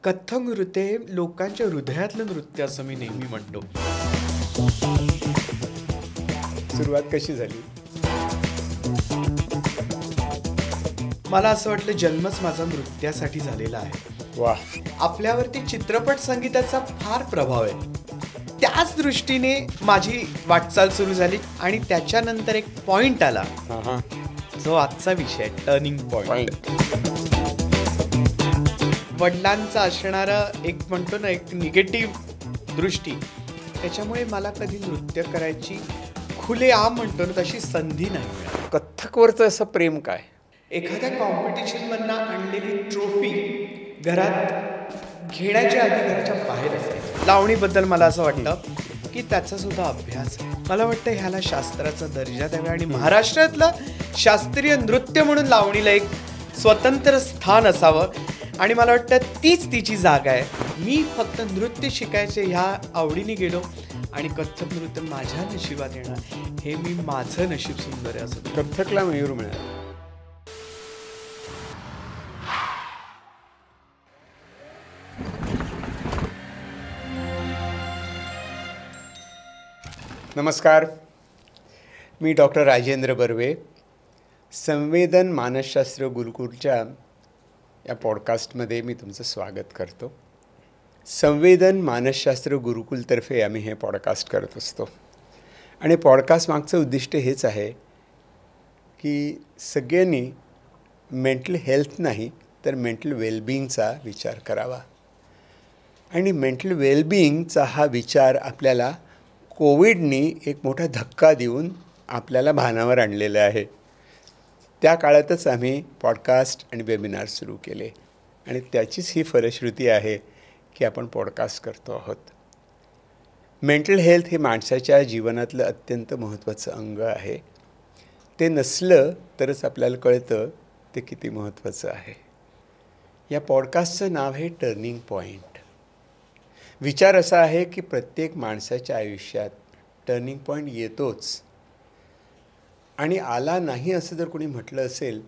कथ्थक नृत्य हे लोकांच्या हृदयातलं नृत्य असं मी नेहमी म्हणतो. सुरुवात कशी झाली? मला असं वाटलं जन्मच माझा नृत्यासाठी झालेला आहे. वा, आपल्यावरती चित्रपट संगीताचा फार प्रभाव आहे. त्याच दृष्टीने माझी वाटचाल सुरू झाली आणि त्याच्यानंतर एक पॉइंट आला जो आजचा विषय, टर्निंग पॉइंट. वडिलांचा असणारा एक म्हणतो ना, एक निगेटिव्ह दृष्टी, त्याच्यामुळे मला कधी नृत्य करायची खुलेआम म्हणतो ना तशी संधी नाही मिळाली. कथ्थकवरचं असं प्रेम काय? एखाद्या कॉम्पिटिशनमधनं आणलेली ट्रॉफी घरात घेण्याच्या आधी घराच्या बाहेर असायची. लावणीबद्दल मला असं वाटतं की त्याचा सुद्धा अभ्यास आहे. मला वाटतं ह्याला शास्त्राचा दर्जा द्यावा आणि महाराष्ट्रातलं शास्त्रीय नृत्य म्हणून लावणीला एक स्वतंत्र स्थान असावं आणि मला वाटतं तीच तिची जागा आहे. मी फक्त नृत्य शिकायचे ह्या आवडीने गेलो आणि कथ्थक नृत्य माझ्या नशिबात येणार हे मी माझं नशीब सुंदर आहे असं. कथ्थकला मयूर मिळाला. नमस्कार, मी डॉक्टर राजेंद्र बर्वे. संवेदन मानसशास्त्र गुरुकुलच्या या पॉडकास्टमध्ये मी तुमचं स्वागत करतो. संवेदन मानसशास्त्र गुरुकुलतर्फे आम्ही हे पॉडकास्ट करत असतो आणि पॉडकास्ट मागचं उद्दिष्ट हेच आहे की सगळ्यांनी मेंटल हेल्थ नाही तर मेंटल वेलबिईंगचा विचार करावा. आणि मेंटल वेलबिईंगचा हा विचार आपल्याला कोविडनी एक मोठा धक्का देऊन आपल्याला भानावर आणलेलं आहे. त्या काळातच आम्ही पॉडकास्ट आणि वेबिनार सुरू केले आणि त्याचीच ही फलश्रुती आहे की आपण पॉडकास्ट करतो आहोत. मेंटल हेल्थ हे माणसाच्या जीवनातलं अत्यंत महत्त्वाचं अंग आहे. ते नसलं तरच आपल्याला कळतं ते किती महत्त्वाचं आहे. या पॉडकास्टचं नाव आहे टर्निंग पॉईंट. विचार असा आहे की प्रत्येक माणसाच्या आयुष्यात टर्निंग पॉईंट येतोच आणि आला नाही असं जर कोणी म्हटलं असेल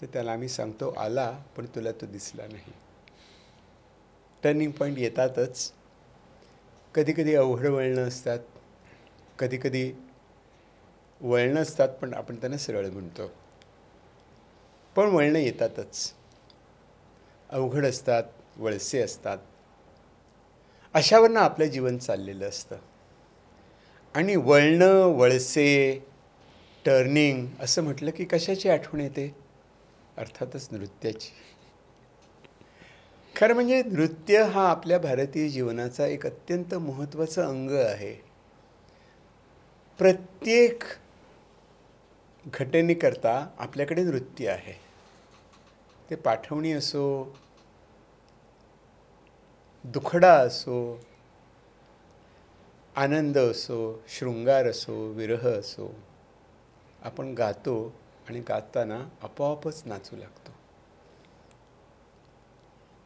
तर त्याला आम्ही सांगतो आला पण तुला तो दिसला नाही. टर्निंग पॉईंट येतातच. कधीकधी अवघड वळणं असतात, कधीकधी वळणं असतात पण आपण त्यांना सरळ म्हणतो. पण वळणं येतातच. अवघड असतात, वळसे असतात. अशावरनं आपलं जीवन चाललेलं असतं. आणि वळणं, वळसे, टर्निंग असं म्हटलं की कशाची आठवण येते? अर्थातच नृत्याची. खरं म्हणजे नृत्य हा आपल्या भारतीय जीवनाचा एक अत्यंत महत्त्वाचं अंग आहे. प्रत्येक घटनेकरता आपल्याकडे नृत्य आहे. ते पाठवणी असो, दुखडा असो, आनंद असो, शृंगार असो, विरह असो, आपण गातो आणि गाताना आपोआपच नाचू लागतो.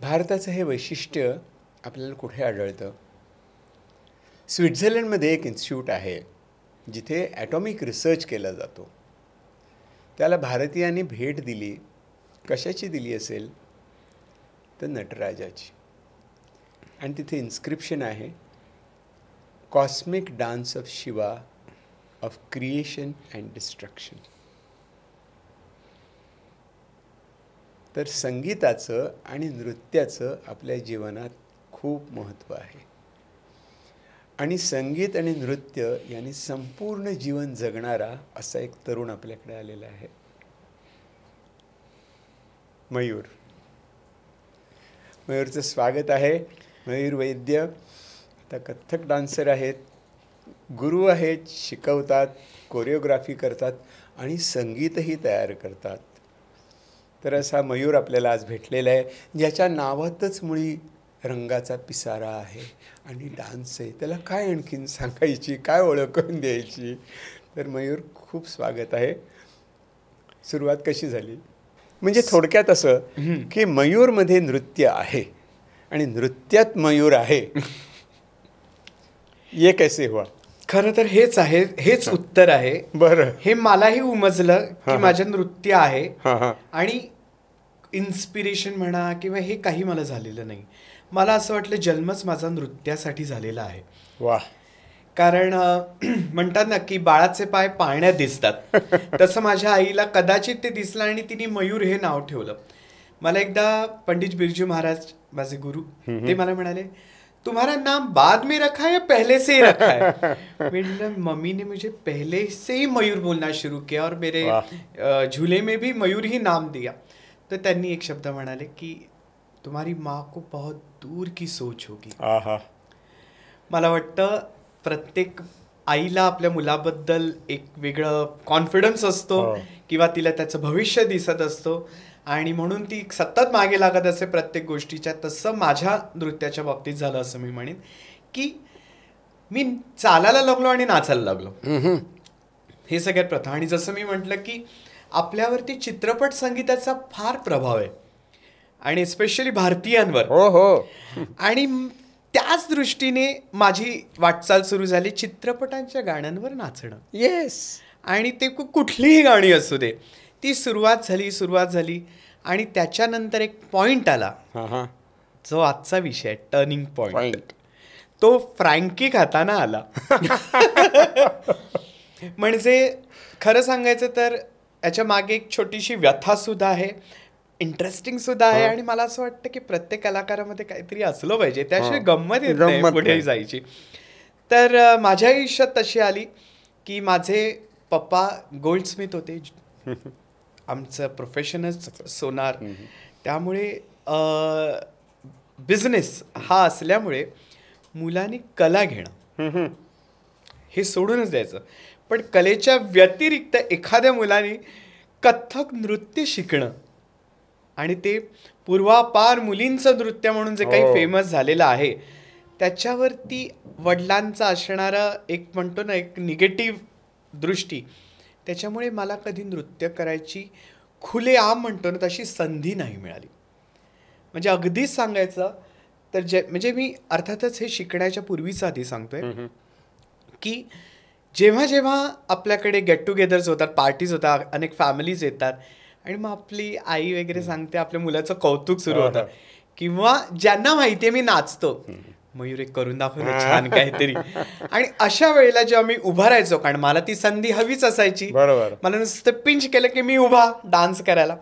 भारताचं हे वैशिष्ट्य आपल्याला कुठे आढळतं? स्वित्झर्लंडमध्ये एक इन्स्टिट्यूट आहे जिथे ॲटॉमिक रिसर्च केला जातो. त्याला भारतीयांनी भेट दिली. कशाची दिली असेल तर नटराजाची. आणि तिथे इन्स्क्रिप्शन आहे, cosmic dance of Shiva of creation and destruction. तर संगीताचं आणि नृत्याचं आपल्या जीवनात खूप महत्त्व आहे. आणि संगीत आणि नृत्य यांनी संपूर्ण जीवन जगणारा असा एक तरुण आपल्याकडे आलेला आहे, मयूर. मयूरचं स्वागत आहे. मयूर वैद्य आता कथ्थक डान्सर आहेत, गुरु आहेत, शिकवतात, कोरिओग्राफी करतात आणि संगीतही तयार करतात. तर असा मयूर आपल्याला आज भेटलेला आहे ज्याच्या नावातच मुळी रंगाचा पिसारा आहे आणि डान्स आहे. त्याला काय आणखीन सांगायची, काय ओळखून द्यायची? तर मयूर, खूप स्वागत आहे. सुरुवात कशी झाली? म्हणजे थोडक्यात असं की मयूरमध्ये नृत्य आहे आणि नृत्यात मयूर आहे. ये कैसे हुआ? खरं तर हेच आहे, हेच उत्तर आहे. बरं. हे मलाही उमजलं की माझं नृत्य आहे आणि इन्स्पिरेशन म्हणा किंवा हे काही मला झालेलं नाही. मला असं वाटलं जन्मच माझा नृत्यासाठी झालेला आहे. वा. कारण म्हणतात ना की बाळाचे पाय पाळण्यात दिसतात, तसं माझ्या आईला कदाचित ते दिसलं आणि तिने मयूर हे नाव ठेवलं. मला एकदा पंडित बिरजू महाराज माझे गुरु ते मला म्हणाले, तुम्हारा नाम बाद में रखा है या पहले से ही रखा है? मतलब मम्मी ने मुझे पहले से ही मयूर बोलना शुरू किया और मेरे झूले में भी मयूर ही नाम दिया. तर त्यांनी एक शब्द म्हणाले की तुम्हारी माँ को बहुत दूर की सोच होगी. मला वाटतं प्रत्येक आईला आपल्या मुलाबद्दल एक वेगळं कॉन्फिडन्स असतो किंवा तिला त्याचं भविष्य दिसत असतो आणि म्हणून ती सतत मागे लागत असे प्रत्येक गोष्टीच्या. तसं माझ्या नृत्याच्या बाबतीत झालं असं मी म्हणेन की मी चालायला लागलो आणि नाचायला लागलो, हे सगळ्यात प्रथम. आणि जसं मी म्हटलं की आपल्यावरती चित्रपट संगीताचा फार प्रभाव आहे आणि स्पेशली भारतीयांवर. आणि त्याच दृष्टीने माझी वाटचाल सुरू झाली चित्रपटांच्या गाण्यांवर नाचणं. येस. आणि ते कुठलीही गाणी असू दे, ती सुरुवात झाली आणि त्याच्यानंतर एक पॉइंट आला जो आजचा विषय टर्निंग पॉइंट. तो फ्रँकी खाताना आला. म्हणजे खरं सांगायचं तर याच्या मागे एक छोटीशी व्यथा सुद्धा आहे, इंटरेस्टिंग सुद्धा आहे. आणि मला असं वाटतं की प्रत्येक कलाकारामध्ये काहीतरी असलं पाहिजे, त्याशिवाय गंमत येत नाही पुढे जायची. तर माझ्या आयुष्यात तशी आली की माझे पप्पा गोल्डस्मिथ होते, आमचं प्रोफेशनच सोनार. त्यामुळे बिझनेस हा असल्यामुळे मुलांनी कला घेणं हे सोडूनच द्यायचं, पण कलेच्या व्यतिरिक्त एखाद्या मुलाने कथ्थक नृत्य शिकणं आणि ते पूर्वापार मुलींचं नृत्य म्हणून जे काही फेमस झालेलं आहे त्याच्यावरती वडिलांचा असणारा एक म्हणतो ना एक निगेटिव्ह दृष्टी, त्याच्यामुळे मला कधी नृत्य करायची खुलेआम म्हणतो ना तशी संधी नाही मिळाली. म्हणजे अगदीच सांगायचं तर म्हणजे मी अर्थातच हे शिकण्याच्या पूर्वीच आधी सांगतोय की जेव्हा जेव्हा आपल्याकडे गेट टुगेदर्स होतात, पार्टीज होतात, अनेक फॅमिलीज येतात आणि मग आपली आई वगैरे सांगते, आपल्या मुलाचं कौतुक सुरू होतं किंवा ज्यांना माहितीये मी नाचतो, मयूर एक करून दाखव ना छान काहीतरी. आणि अशा वेळेला जेव्हा मी उभा राहायचो, कारण मला ती संधी हवीच असायची, मला नुसतं पिंच केलं की मी उभा डान्स करायला,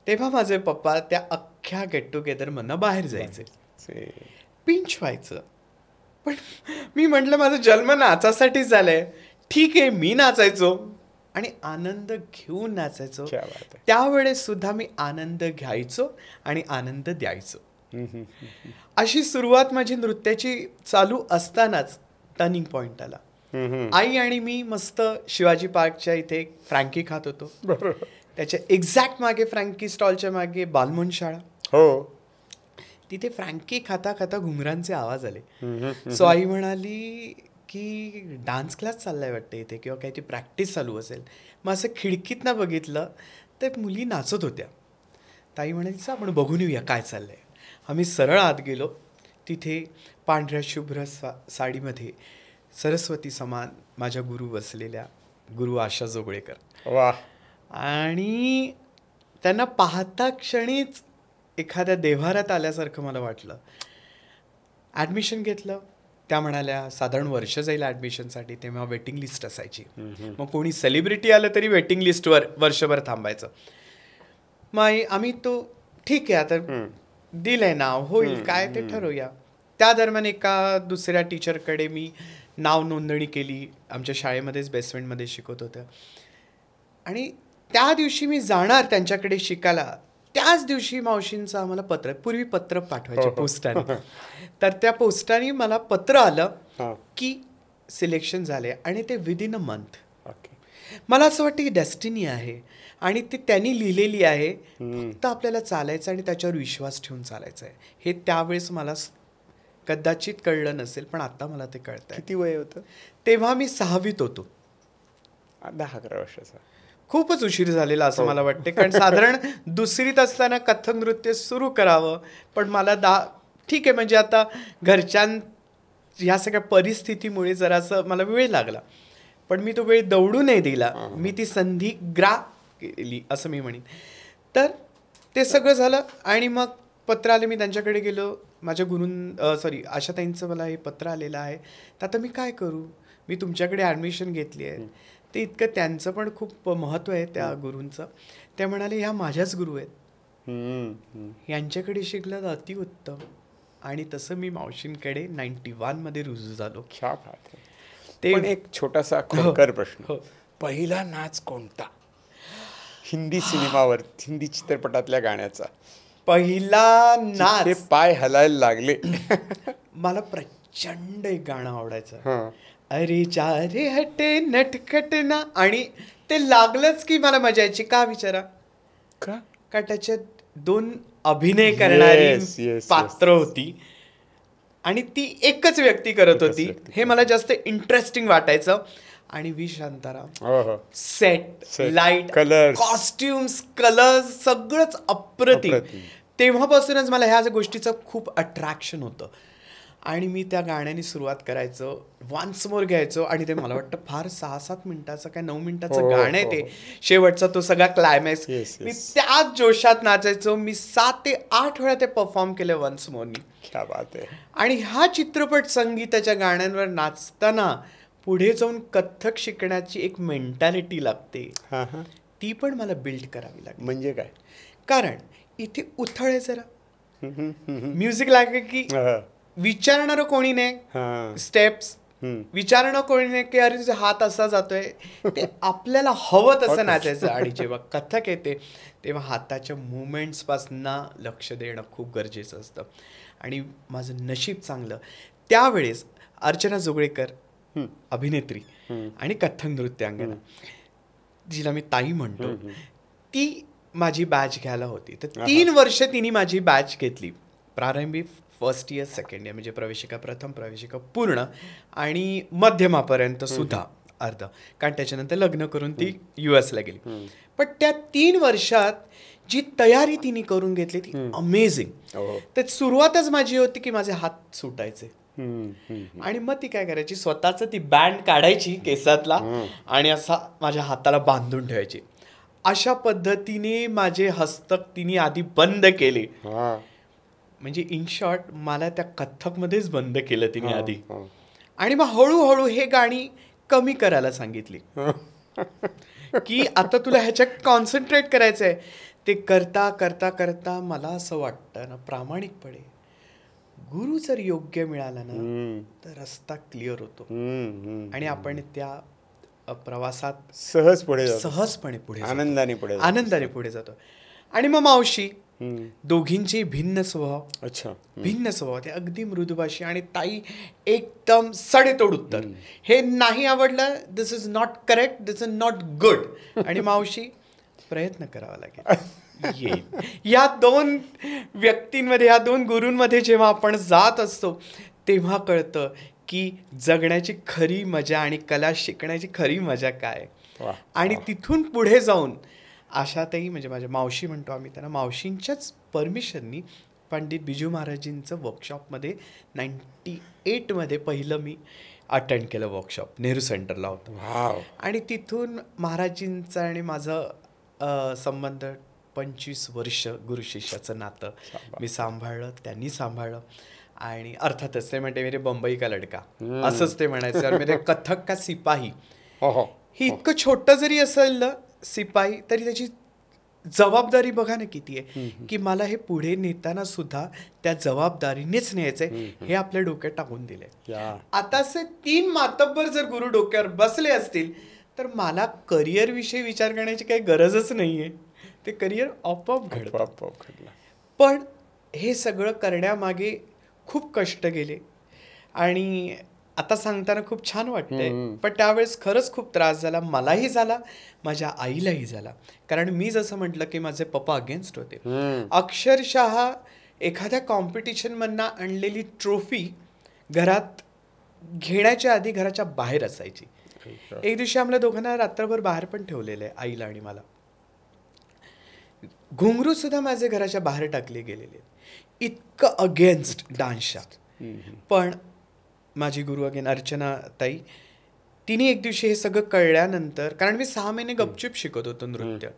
तेव्हा माझे पप्पा त्या अख्ख्या गेट टुगेदर मधनं बाहेर जायचे, पिंच व्हायचं. पण मी म्हटलं माझा जन्म नाचासाठीच झालाय, ठीक आहे मी नाचायचो आणि आनंद घेऊन नाचायचो. त्यावेळेस सुद्धा मी आनंद घ्यायचो आणि आनंद द्यायचो. अशी सुरुवात माझी नृत्याची चालू असतानाच टर्निंग पॉइंट आला. आई आणि मी मस्त शिवाजी पार्कच्या इथे फ्रँकी खात होतो, त्याच्या एक्झॅक्ट मागे फ्रँकी स्टॉलच्या मागे बालमोहन शाळा, तिथे फ्रँकी खाता खाता घुंगरांचे आवाज आले. सो आई म्हणाली की डान्स क्लास चाललाय वाटतं इथे किंवा काही ती प्रॅक्टिस चालू असेल. मग असं खिडकीतनं बघितलं तर मुली नाचत होत्या. ताई म्हणाली आपण बघून येऊया काय चाललंय. आम्ही सरळ आत गेलो. तिथे पांढऱ्या शुभ्र साडीमध्ये सरस्वती समान माझ्या गुरु बसलेल्या, गुरु आशा जोगळेकर. वा. आणि त्यांना पाहता क्षणीच एखाद्या देव्हारात आल्यासारखं मला वाटलं. ॲडमिशन घेतलं. त्या म्हणाल्या साधारण वर्ष जाईल ॲडमिशनसाठी, तेव्हा वेटिंग लिस्ट असायची. मग कोणी सेलिब्रिटी आलं तरी वेटिंग लिस्टवर वर्षभर थांबायचं. मग आम्ही तो ठीक आहे आता दिलंय नाव, होईल काय ते ठरवूया. त्या दरम्यान एका दुसऱ्या टीचरकडे मी नाव नोंदणी केली. आमच्या शाळेमध्येच बेस्ट फ्रेंडमध्ये शिकवत होत्या. आणि त्या दिवशी मी जाणार त्यांच्याकडे शिकायला, त्याच दिवशी मावशींचं आम्हाला पत्र, पूर्वी पत्र पाठवायचे पोस्टाने, तर त्या पोस्टाने मला पत्र आलं की सिलेक्शन झाले आणि ते विदिन अ मंथ. मला असं वाटतं की डेस्टिनी आहे आणि ती त्यांनी लिहिलेली आहे, फक्त आपल्याला चालायचं आणि त्याच्यावर विश्वास ठेवून चालायचं आहे. हे त्यावेळेस मला कदाचित कळलं नसेल, पण आता मला ते कळतं. किती वय होतं तेव्हा? मी 6वीत होतो. 10-11 वर्षाचा. खूपच उशीर झालेला असं मला वाटते, कारण साधारण दुसरीत असताना कथ्थक नृत्य सुरू करावं, पण मला ठीक आहे म्हणजे आता ह्या सगळ्या परिस्थितीमुळे जरासं मला वेळ लागला, पण मी तो वेळ दौडू नाही दिला. मी ती संधी केली असं मी म्हणेन. तर ते सगळं झालं आणि मग पत्र आले, मी त्यांच्याकडे गेलो. माझ्या आशाताईंचं मला हे पत्र आलेलं आहे, तर आता मी काय करू, मी तुमच्याकडे ॲडमिशन घेतली आहे. ते इतकं त्यांचं पण खूप महत्त्व आहे त्या गुरूंचं. ते म्हणाले ह्या माझ्याच गुरु आहेत, यांच्याकडे शिकलं तर अतिउत्तम. आणि तसं मी मावशींकडे 91 मध्ये रुजू झालो. ते एक छोटासा खोडकर प्रश्न, पहिला नाच कोणता हिंदी सिनेमावर, हिंदी चित्रपटातल्या गाण्याचा पहिला नाच? पाय हलायला लागले. मला प्रचंड एक गाणं आवडायचं, अरे जा रे हटे नटखट ना. आणि ते लागलंच की मला मजा यायची. का विचारा? का त्याच्यात 2 अभिनय करणारी पात्र होती आणि ती एकच व्यक्ती करत होती. हे मला जास्त इंटरेस्टिंग वाटायचं. आणि V Shantaram, set, light, costumes, colours सगळंच अप्रतिम. तेव्हापासूनच मला ह्या गोष्टीचं खूप अट्रॅक्शन होतं. आणि मी त्या गाण्याने सुरुवात करायचो, वन्स मोर घ्यायचो. आणि ते मला वाटतं फार 6-7 मिनिटाचं काय 9 मिनिटाचं गाणं आहे ते. शेवटचा तो सगळा क्लायमॅक्स, मी त्याच जोशात नाचायचो. मी 7 ते 8 वेळा ते परफॉर्म केले वन्स मोरनी. क्या बात आहे. आणि ह्या चित्रपट संगीताच्या गाण्यांवर नाचताना पुढे जाऊन कथ्थक शिकण्याची एक मेंटॅलिटी लागते, ती पण मला बिल्ड करावी लागली. म्हणजे काय? कारण इथे उथळ आहे जरा, म्युझिक लागले की विचारणारं कोणी नाही, स्टेप्स विचारणं कोणी नाही की अरे तुझा हात असा जातोय, ते आपल्याला हवं तसं नाचायचं. आणि जेव्हा कथक येते तेव्हा हाताच्या मुवमेंट्स पासून लक्ष देणं खूप गरजेचं असतं. आणि माझं नशीब चांगलं, त्यावेळेस अर्चना जोगळेकर अभिनेत्री आणि कथ्थक नृत्यांगना, जिला मी ताई म्हणतो, ती माझी बॅच घ्यायला होती. तर 3 वर्ष तिने माझी बॅच घेतली. प्रारंभी फर्स्ट इयर, सेकंड इयर, म्हणजे प्रवेशिका प्रथम, प्रवेशिका पूर्ण आणि मध्यमापर्यंत सुद्धा अर्ध. कारण त्याच्यानंतर लग्न करून ती US ला गेली. पण त्या 3 वर्षात जी तयारी तिने करून घेतली ती अमेझिंग. तर सुरुवातच माझी होती की माझे हात सुटायचे. आणि मग ती काय करायची, स्वतःच ती बँड काढायची केसातला आणि असा माझ्या हाताला बांधून ठेवायची. अशा पद्धतीने माझे हस्तक तिने आधी बंद केले. म्हणजे इन शॉर्ट मला त्या कथ्थकमध्येच बंद केलं तिने आधी. आणि मग हळूहळू हे गाणी कमी करायला सांगितली की आता तुला ह्याच्यात कॉन्सन्ट्रेट करायचं आहे. ते करता करता करता मला असं वाटतं ना, प्रामाणिकपणे गुरु जर योग्य मिळाला ना तर रस्ता क्लिअर होतो आणि आपण त्या प्रवासात सहजपणे पुढे आनंदाने पुढे जातो. आणि मग मावशी, दोघींची भिन्न स्वभाव, ते अगदी मृदुभाषी. आणि ताई एकदम सडेतोड उत्तर, हे नाही आवडलं, this is not correct, this is not good. आणि मावशी, प्रयत्न करावा लागेल. या 2 व्यक्तींमध्ये, या 2 गुरूंमध्ये जेव्हा आपण जात असतो तेव्हा कळतं की जगण्याची खरी मजा आणि कला शिकण्याची खरी मजा काय. आणि तिथून पुढे जाऊन आशाताई, म्हणजे माझ्या मावशी म्हणतो आम्ही त्यांना, मावशींच्याच परमिशननी पंडित बिजू महाराजींचं वर्कशॉपमध्ये 98 मध्ये पहिलं मी अटेंड केलं वर्कशॉप. नेहरू सेंटरला होतं. आणि तिथून महाराजींचं आणि माझं संबंध 25 वर्ष गुरु शिष्याचं नातं मी सांभाळलं, त्यांनी सांभाळलं. आणि अर्थातच ते म्हणते मेरे बंबई का लडका, असंच ते म्हणायचं. मेरे कथक का सिपाही, ही इतकं छोटं जरी असेल ना सिपाही, तरी त्याची जबाबदारी बघा ना किती आहे, की मला हे पुढे नेताना सुद्धा त्या जबाबदारीनेच न्यायचंय, हे आपल्या डोक्यात टाकून दिलंय. आता असे 3 मातब्बर जर गुरु डोक्यावर बसले असतील तर मला करिअर विषयी विचार करण्याची काही गरजच नाहीये. ते करिअर आपोआप घडतं. पण हे सगळं करण्यामागे खूप कष्ट गेले आणि आता सांगताना खूप छान वाटतंय. पण त्यावेळेस खरंच खूप त्रास झाला. मलाही झाला, माझ्या आईलाही झाला. कारण मी जसं म्हटलं की माझे पप्पा अगेन्स्ट होते. अक्षरशः एखाद्या कॉम्पिटिशनमधनं आणलेली ट्रॉफी घरात घेण्याच्या आधी घराच्या बाहेर असायची. एक दिवशी आम्हाला दोघांना रात्रभर बाहेर पण ठेवलेलं आहे, आईला आणि मला. घुंगरू सुद्धा माझे घराच्या बाहेर टाकले गेलेले, इतकं अगेन्स्ट डान्सच्या. पण माझी गुरु अगेन अर्चना ताई, तिने एक दिवशी हे सगळं कळल्यानंतर, कारण मी 6 महिने गपचूप शिकत होतो नृत्य,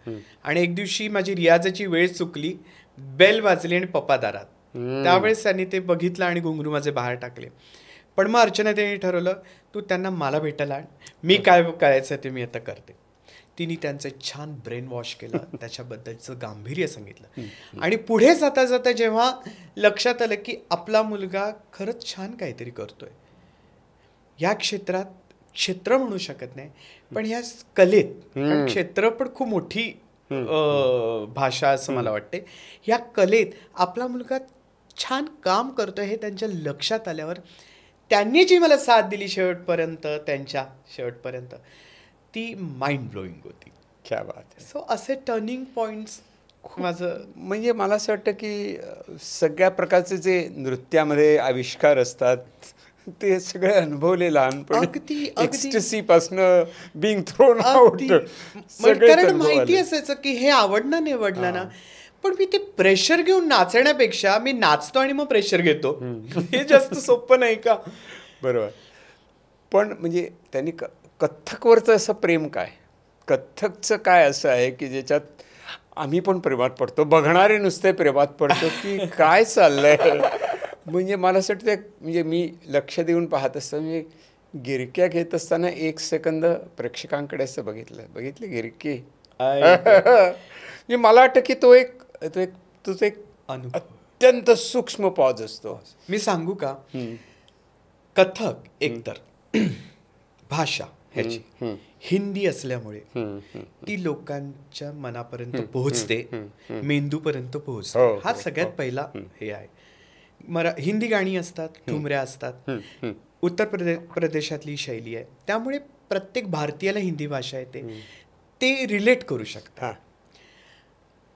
आणि एक दिवशी माझी रियाजाची वेळ चुकली, बेल वाजली आणि पप्पा दारात. त्यावेळेस त्यांनी ते बघितलं आणि घुंगरू माझे बाहेर टाकले. पण मग अर्चना त्यांनी ठरवलं, तू त्यांना मला भेटायला आण, मी काय करायचं ते मी आता करते. तिने त्यांचं छान ब्रेन वॉश केलं, त्याच्याबद्दलचं गांभीर्य सांगितलं, आणि पुढे जाता जाता जेव्हा लक्षात आलं की आपला मुलगा खरंच छान काहीतरी करतोय या क्षेत्रात, क्षेत्र म्हणू शकत नाही पण ह्या कलेत, कारण क्षेत्र पण खूप मोठी भाषा असं मला वाटते, ह्या कलेत आपला मुलगा छान काम करतोय हे त्यांच्या लक्षात आल्यावर त्यांनी जी मला साथ दिली शेवटपर्यंत, त्यांच्या शेवटपर्यंत, ती माइंड ब्लोईंग होती. क्या बात आहे. सो असे टर्निंग पॉइंट्स माझं, म्हणजे मला असं वाटतं की सगळ्या प्रकारचे जे नृत्यामध्ये आविष्कार असतात ते सगळे अनुभवले लहानपणी, एक्स्टसी पासनं बिंग थ्रोन आउट, कारण माहिती असायचं की हे आवडणं निवडलं ना, पण मी ते प्रेशर घेऊन नाचण्यापेक्षा मी नाचतो आणि मग प्रेशर घेतो, हे जास्त सोपं नाही का? बरोबर. पण म्हणजे त्यांनी कथ्थकवरचं असं प्रेम काय, कथ्थकचं काय असं आहे की ज्याच्यात आम्ही पण प्रेमात पडतो, बघणारे नुसते प्रेमात पडतो की काय चाललंय? म्हणजे मला असं वाटतं, म्हणजे मी लक्ष देऊन पाहत असताना, म्हणजे गिरक्या घेत असताना 1 सेकंद प्रेक्षकांकडे असं बघितले गिरकी, म्हणजे मला वाटतं की तो एक तुझं एक अत्यंत सूक्ष्म पॉज असतो. मी सांगू का, कथक एकतर भाषा ह्याची हिंदी असल्यामुळे ती लोकांच्या मनापर्यंत पोहोचते, मेंदूपर्यंत पोहोचते, हा सगळ्यात पहिला हे आहे. हिंदी गाणी असतात, ठुमऱ्या असतात, उत्तर प्रदेशातली शैली आहे, त्यामुळे प्रत्येक भारतीयाला हिंदी भाषा येते, ते रिलेट करू शकतात.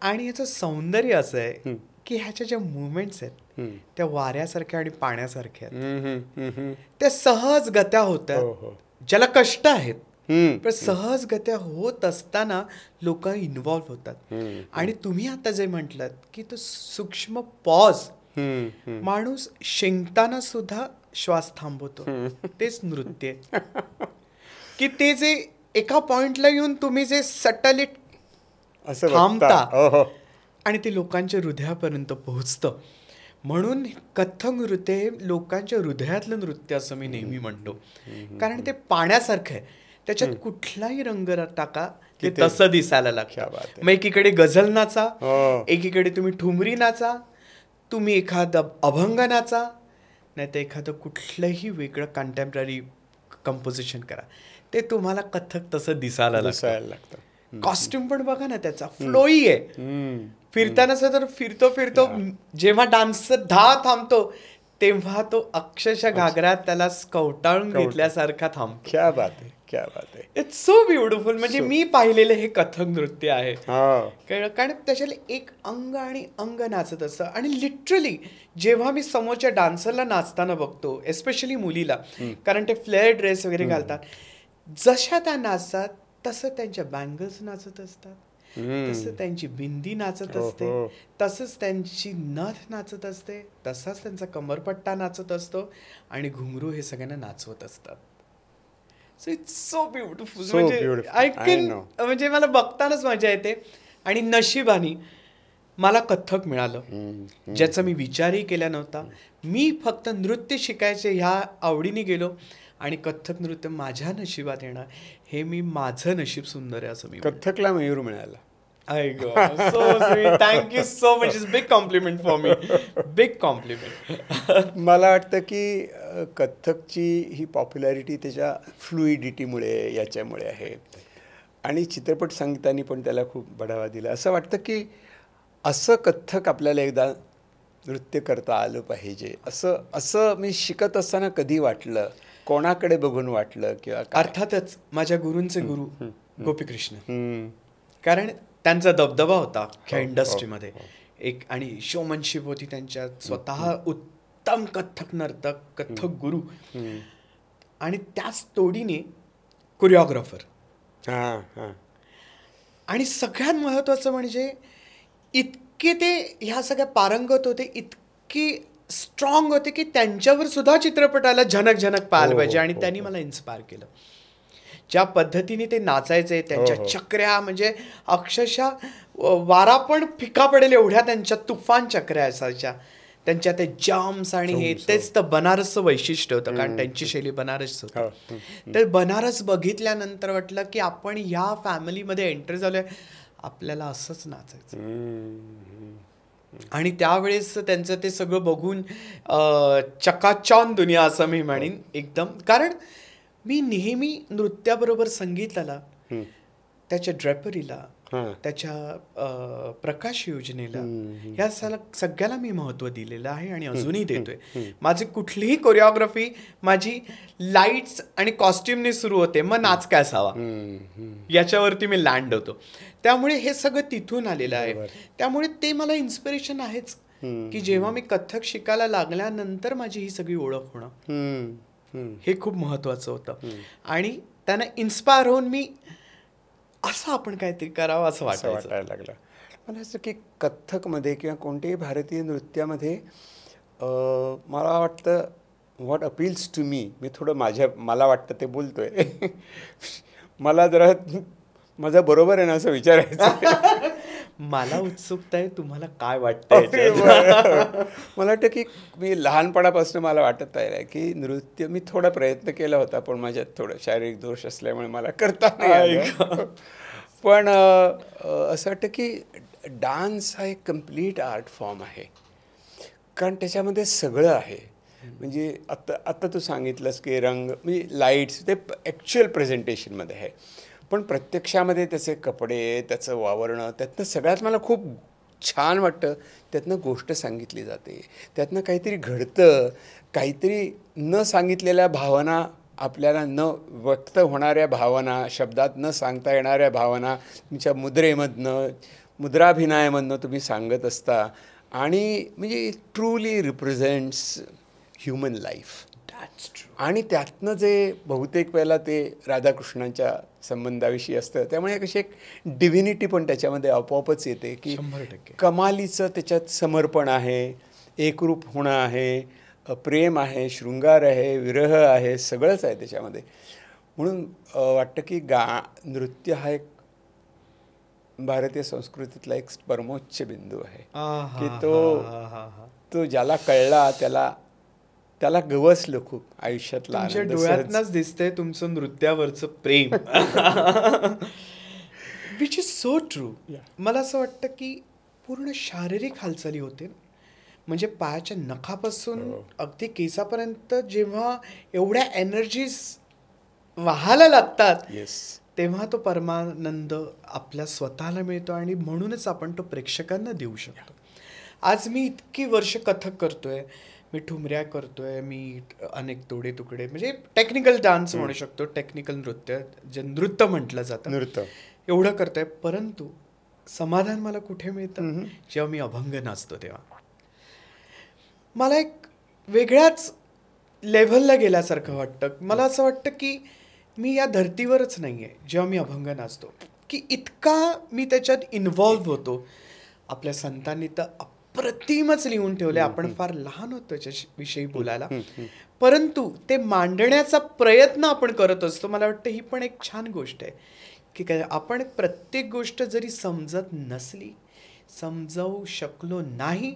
आणि याचं सौंदर्य असं आहे की ह्याच्या ज्या मुवमेंट्स आहेत त्या वाऱ्यासारख्या आणि पाण्यासारख्या आहेत, त्या सहज गत्या होतात, ज्याला कष्ट आहेत पण सहजगत्या होत असताना लोक इन्व्हॉल्व्ह होतात. आणि तुम्ही आता जे म्हटलात की तो सूक्ष्म पॉज, माणूस शिंकताना सुद्धा श्वास थांबवतो, तेच नृत्य की ते जे एका पॉइंटला येऊन तुम्ही जे सटली थांबता आणि ते लोकांच्या हृदयापर्यंत पोहोचतं. म्हणून कथ्थक नृत्य हे लोकांच्या हृदयातलं नृत्य असं मी नेहमी म्हणतो, कारण ते पाण्यासारखं आहे, त्याच्यात कुठलाही रंग टाका ते तसं दिसायला लागतं. मग एकीकडे गझल नाचा, एकीकडे तुम्ही ठुमरी नाचा, तुम्ही एखादं अभंग नाचा, नाही तर एखादं कुठलंही वेगळं कंटेम्पररी कंपोजिशन करा, ते तुम्हाला कथ्थक तसं दिसायला लागतं. कॉस्ट्युम पण बघा ना, त्याचा फ्लोई आहे, फिरताना तर फिरतो जेव्हा डान्सर थांबतो तेव्हा तो अक्षरशः घागरात त्याला कवटाळून घेतल्यासारखा थांबतो. क्या बात आहे, क्या बात आहे. It's so beautiful. म्हणजे मी पाहिलेलं हे कथक नृत्य आहे, कारण त्याच्याला एक अंग आणि अंग नाचत असतं. आणि लिटरली जेव्हा मी समोरच्या डान्सरला नाचताना बघतो, एस्पेशली मुलीला, कारण ते फ्लेअर ड्रेस वगैरे घालतात, जशा त्या नाचतात तसं त्यांच्या बँगल्स नाचत असतात, तसं त्यांची बिंदी नाचत असते, तसंच त्यांची नथ नाचत असते, तसाच त्यांचा कमरपट्टा नाचत असतो आणि घुंगरू हे सगळ्यांना नाचवत असतात. So it's so beautiful. म्हणजे आय कॅन, म्हणजे मला बघतानाच मजा येते. आणि नशिबाने मला कथ्थक मिळालं, ज्याचा मी विचारही केला नव्हता. मी फक्त नृत्य शिकायचे ह्या आवडीने गेलो आणि कथ्थक नृत्य माझ्या नशिबात येणार, हे मी माझं नशीब सुंदर आहे असं मी. कथ्थकला मयूर मिळाला. Thank you so much. It's big compliment for me, big compliment. मला वाटतं की कथ्थकची ही पॉप्युलॅरिटी त्याच्या फ्लुइडिटीमुळे, याच्यामुळे आहे. आणि चित्रपट संगीतानी पण त्याला खूप बढावा दिला. असं वाटतं की असं कथ्थक आपल्याला एकदा नृत्य करता आलं पाहिजे, असं मी शिकत असताना कधी वाटलं, कोणाकडे बघून वाटलं? किंवा अर्थातच माझ्या गुरूंचे गुरु गोपीकृष्ण, कारण त्यांचा दबदबा होता अख्ख्या इंडस्ट्रीमध्ये एक, आणि शोमनशिप होती त्यांच्यात, स्वतः उत्तम कथ्थक नर्तक, कथ्थक गुरु, आणि त्याच तोडीने कोरिओग्राफर. आणि सगळ्यात महत्त्वाचं म्हणजे इतके ते ह्या सगळ्या पारंगत होते, इतके स्ट्रॉंग होते की त्यांच्यावर सुद्धा चित्रपटाला झनक झनक पाहायला पाहिजे. आणि त्यांनी मला इन्स्पायर केलं. ज्या पद्धतीने ते नाचायचे, त्यांच्या चक्र्या म्हणजे अक्षरशः वारा पण फिका पडेल एवढ्या त्यांच्या तुफान चक्र्या असायच्या, त्यांच्या ते जम्प्स आणि हे तेच तर बनारसचं वैशिष्ट्य होतं, कारण त्यांची शैली बनारस होती. तर बनारस बघितल्यानंतर वाटलं की आपण ह्या फॅमिलीमध्ये एंटर झालोय, आपल्याला असंच नाचायचं. आणि त्यावेळेस त्यांचं ते सगळं बघून चकाचौंध दुनिया असं मी म्हणेन एकदम. कारण मी नेहमी नृत्याबरोबर संगीताला, त्याच्या ड्रेपरीला, त्याच्या प्रकाश योजनेला, या सगळ्याला मी महत्त्व दिलेलं आहे आणि अजूनही देतोय. माझी कुठलीही कोरिओग्राफी माझी लाईट्स आणि कॉस्ट्युमने सुरू होते, मग नाच काय असावा याच्यावरती मी लँड होतो. त्यामुळे हे सगळं तिथून आलेलं आहे. त्यामुळे ते मला इन्स्पिरेशन आहेच की जेव्हा मी कथ्थक शिकायला लागल्यानंतर माझी ही सगळी ओळख होणं हे खूप महत्वाचं होतं. आणि त्यांना इन्स्पायर होऊन मी असं आपण काहीतरी करावं असं वाटायला लागलं. मला असं की कथ्थकमध्ये किंवा कोणत्याही भारतीय नृत्यामध्ये मला वाटतं व्हॉट अपील्स टू मी थोडं मला वाटतं ते बोलतोय. मला जरा माझं बरोबर आहे ना असं विचारायचं. मला उत्सुकता आहे तुम्हाला काय वाटतं. मला वाटतं की मी लहानपणापासून मला वाटत आहे की नृत्य मी थोडा प्रयत्न केला होता, पण माझ्यात थोडं शारीरिक दोष असल्यामुळे मला करता नाही आलं. पण असं वाटतं की डान्स हा एक कम्प्लीट आर्ट फॉर्म आहे, कारण त्याच्यामध्ये सगळं आहे. म्हणजे आत्ता तू सांगितलंस की रंग म्हणजे लाईट्स ते ॲक्च्युअल प्रेझेंटेशनमध्ये आहे, पण प्रत्यक्षामध्ये त्याचे कपडे, त्याचं वावरणं, त्यातनं सगळ्यात मला खूप छान वाटतं. त्यातनं गोष्ट सांगितली जाते, त्यातनं काहीतरी घडतं, काहीतरी न सांगितलेल्या भावना, आपल्याला न व्यक्त होणाऱ्या भावना, शब्दात न सांगता येणाऱ्या भावना तुमच्या मुद्रेमधनं, मुद्राभिनयामधनं तुम्ही सांगत असता. आणि म्हणजे ट्रूली रिप्रेझेंट्स ह्युमन लाईफ. आणि त्यातनं जे बहुतेक वेळेला ते राधाकृष्णांच्या संबंधाविषयी असतं, त्यामुळे कशी एक डिव्हिनिटी पण त्याच्यामध्ये आपोआपच येते की 100% कमालीचं त्याच्यात समर्पण आहे, एकरूप होणं आहे, प्रेम आहे, शृंगार आहे, विरह आहे, सगळंच आहे त्याच्यामध्ये. म्हणून वाटतं की नृत्य हा एक भारतीय संस्कृतीतला एक परमोच्च बिंदू आहे की तो ज्याला कळला त्याला गवसलं खूप आयुष्यातला. तुमच्या डोळ्यातनच दिसतंय तुमचं नृत्यावरचं प्रेम. Which is so true. मला असं वाटतं की पूर्ण शारीरिक हालचाली होते, म्हणजे पायाच्या नखापासून अगदी केसापर्यंत जेव्हा एवढ्या एनर्जीज वाहायला लागतात तेव्हा तो परमानंद आपल्या स्वतःला मिळतो, आणि म्हणूनच आपण तो प्रेक्षकांना देऊ शकतो. आज मी इतकी वर्ष कथक करतोय, मी ठुमऱ्या करतोय, मी अनेक तोडे तुकडे म्हणजे टेक्निकल डान्स म्हणू शकतो, टेक्निकल नृत्य जे नृत्य म्हटलं जातं, नृत्य एवढं करतोय. परंतु समाधान मला कुठे मिळतं, जेव्हा मी अभंग नाचतो तेव्हा मला एक वेगळ्याच लेव्हलला गेल्यासारखं वाटतं. मला असं वाटतं की मी या धर्तीवरच नाही आहे जेव्हा मी अभंग नाचतो, की इतका मी त्याच्यात इन्व्हॉल्व्ह होतो. आपल्या संतांनी तर अप्रतिमच लिहून ठेवले, आपण फार लहान होतो त्याच्याविषयी बोलायला, परंतु ते मांडण्याचा प्रयत्न आपण करत असतो. मला वाटतं ही पण एक छान गोष्ट आहे की काय आपण प्रत्येक गोष्ट जरी समजत नसली, समजावू शकलो नाही,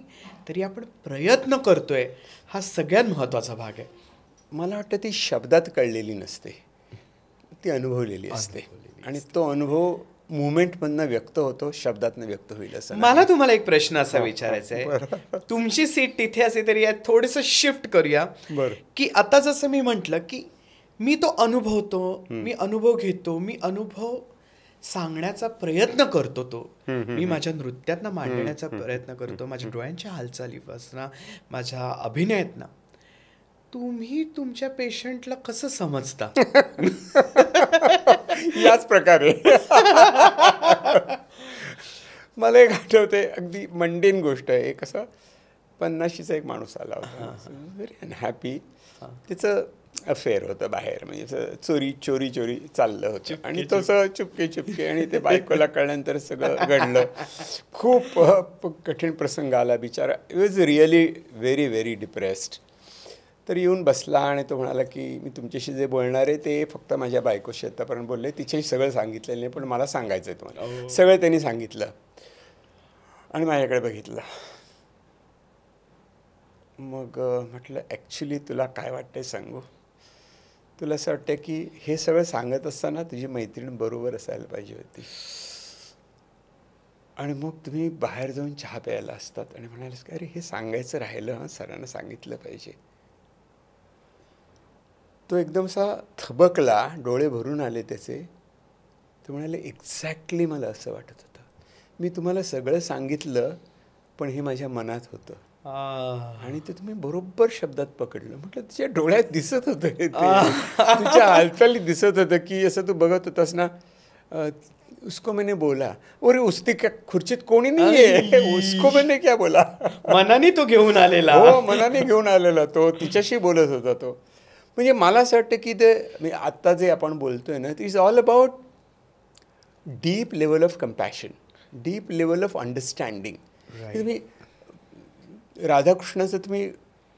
तरी आपण प्रयत्न करतोय, हा सगळ्यात महत्त्वाचा भाग आहे. मला वाटतं ती शब्दात कळलेली नसते, ती अनुभवलेली असते. आणि तो अनुभव मुवमेंटमधनं व्यक्त होतो, शब्दातनं व्यक्त होईल असं. मला तुम्हाला एक प्रश्न असा विचारायचा आहे, तुमची सीट तिथे असे तरी थोडंसं शिफ्ट करूया. की आता जसं मी म्हटलं की मी तो अनुभवतो, मी अनुभव घेतो, मी अनुभव सांगण्याचा प्रयत्न करतो, तो मी माझ्या नृत्यातनं मांडण्याचा प्रयत्न करतो, माझ्या डोळ्यांच्या हालचालीपासनं, माझ्या अभिनयातनं. तुम्ही तुमच्या पेशंटला कसं समजता? याच प्रकारे मला एक आठवते, अगदी मंडेन गोष्ट आहे. कसं 50शीचा एक माणूस आला होता, व्हेरी अनहॅपी. तिचं अफेअर होतं बाहेर, म्हणजे चोरी चाललं होतं, आणि तसं चुपके आणि ते बायकोला कळल्यानंतर सगळं घडलं. खूप कठीण प्रसंग आला बिचारा. It was really very very depressed. तर येऊन बसला आणि तो म्हणाला की मी तुमच्याशी जे बोलणार आहे ते फक्त माझ्या बायकोशी आत्तापर्यंत बोलले, तिच्याशी सगळं सांगितलेलं नाही, पण मला सांगायचं आहे तुम्हाला. सगळं त्यांनी सांगितलं आणि माझ्याकडे बघितलं. मग म्हटलं ॲक्च्युली तुला काय वाटतंय सांगू? तुला असं वाटतं की हे सगळं सांगत असताना तुझी मैत्रीण बरोबर असायला पाहिजे होती आणि मग तुम्ही बाहेर जाऊन चहा प्यायला असतात आणि म्हणालेस की अरे हे सांगायचं राहिलं, हां सरांना सांगितलं पाहिजे. तो एकदम असा थबकला, डोळे भरून आले त्याचे. तो म्हणाले एक्झॅक्टली मला असं वाटत होतं. मी तुम्हाला सगळं सांगितलं पण हे माझ्या मनात होतं आणि ते तुम्ही बरोबर शब्दात पकडलं. म्हटलं तुझ्या डोळ्यात दिसत होतं हे, तुझ्या हालचाली दिसत होतं की असं तू बघत होतास ना. उसको मैंने बोला, अरे उसती क्या खुर्चीत कोणी नाहीये, उसको मैंने क्या बोला. मनाने तो घेऊन आलेला. हो, मनाने घेऊन आलेला तो, तिच्याशी बोलत होता तो. म्हणजे मला असं वाटतं की ते आत्ता जे आपण बोलतोय ना, it is all about deep level of compassion, deep level of understanding. तुम्ही राधाकृष्णाचं तुम्ही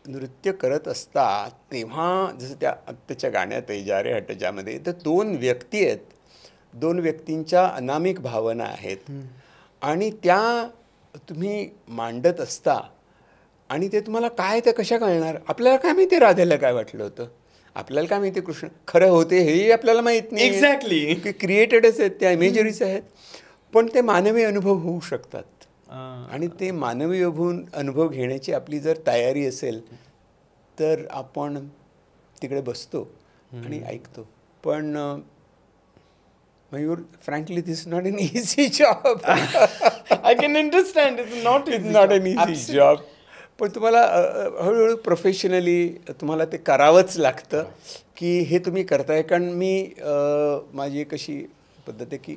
नृत्य करत असता तेव्हा जसं त्या आत्ताच्या गाण्यात आहे जा रे हट जामध्ये, तर दोन व्यक्ती आहेत, दोन व्यक्तींच्या अनामिक भावना आहेत आणि त्या तुम्ही मांडत असता आणि ते तुम्हाला काय ते कशा कळणार. आपल्याला काय माहिती राधेला काय वाटलं होतं, आपल्याला काय माहिती कृष्ण खरं होते हेही आपल्याला माहीत नाही. एक्झॅक्टली. की क्रिएटेडच आहेत, त्या इमेजरीज आहेत, पण ते मानवी अनुभव होऊ शकतात आणि ते मानवी अनुभव घेण्याची आपली जर तयारी असेल तर आपण तिकडे बसतो आणि ऐकतो. पण Mayur, frankly this not an easy job. I can understand, it's not an easy job. पण तुम्हाला हळूहळू प्रोफेशनली तुम्हाला ते करावंच लागतं की हे तुम्ही करताय. कारण मी माझी एक अशी पद्धत आहे की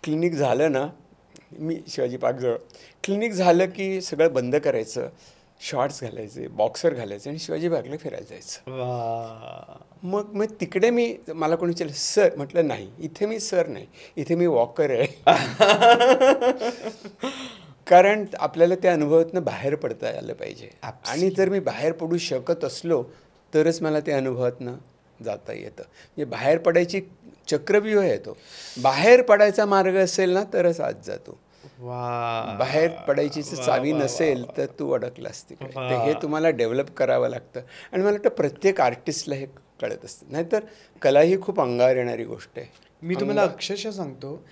क्लिनिक झालं ना, मी शिवाजी पार्कजवळ क्लिनिक झालं की सगळं बंद करायचं, शॉर्ट्स घालायचे, बॉक्सर घालायचे आणि शिवाजी पार्कला फिरायला जायचं. मग तिकडे मला कोणी विचारलं सर, म्हटलं नाही, इथे मी सर नाही, इथे मी वॉकर आहे. कारण आपल्याला त्या अनुभवातनं बाहेर पडता आलं पाहिजे आणि जर मी बाहेर पडू शकत असलो तरच मला त्या अनुभवातनं जाता येतं. म्हणजे बाहेर पडायची चक्रव्यूह आहे तो. बाहेर पडायचा मार्ग असेल ना तरच आत जातो. बाहेर पडायची चावी नसेल तर तू अडकलास तिकडे. तर हे तुम्हाला डेव्हलप करावं लागतं आणि मला वाटतं प्रत्येक आर्टिस्टला हे कळत असतं. नाहीतर कला ही खूप अंगावर येणारी गोष्ट आहे. मी तुम्हाला अक्षरशः सांगतो,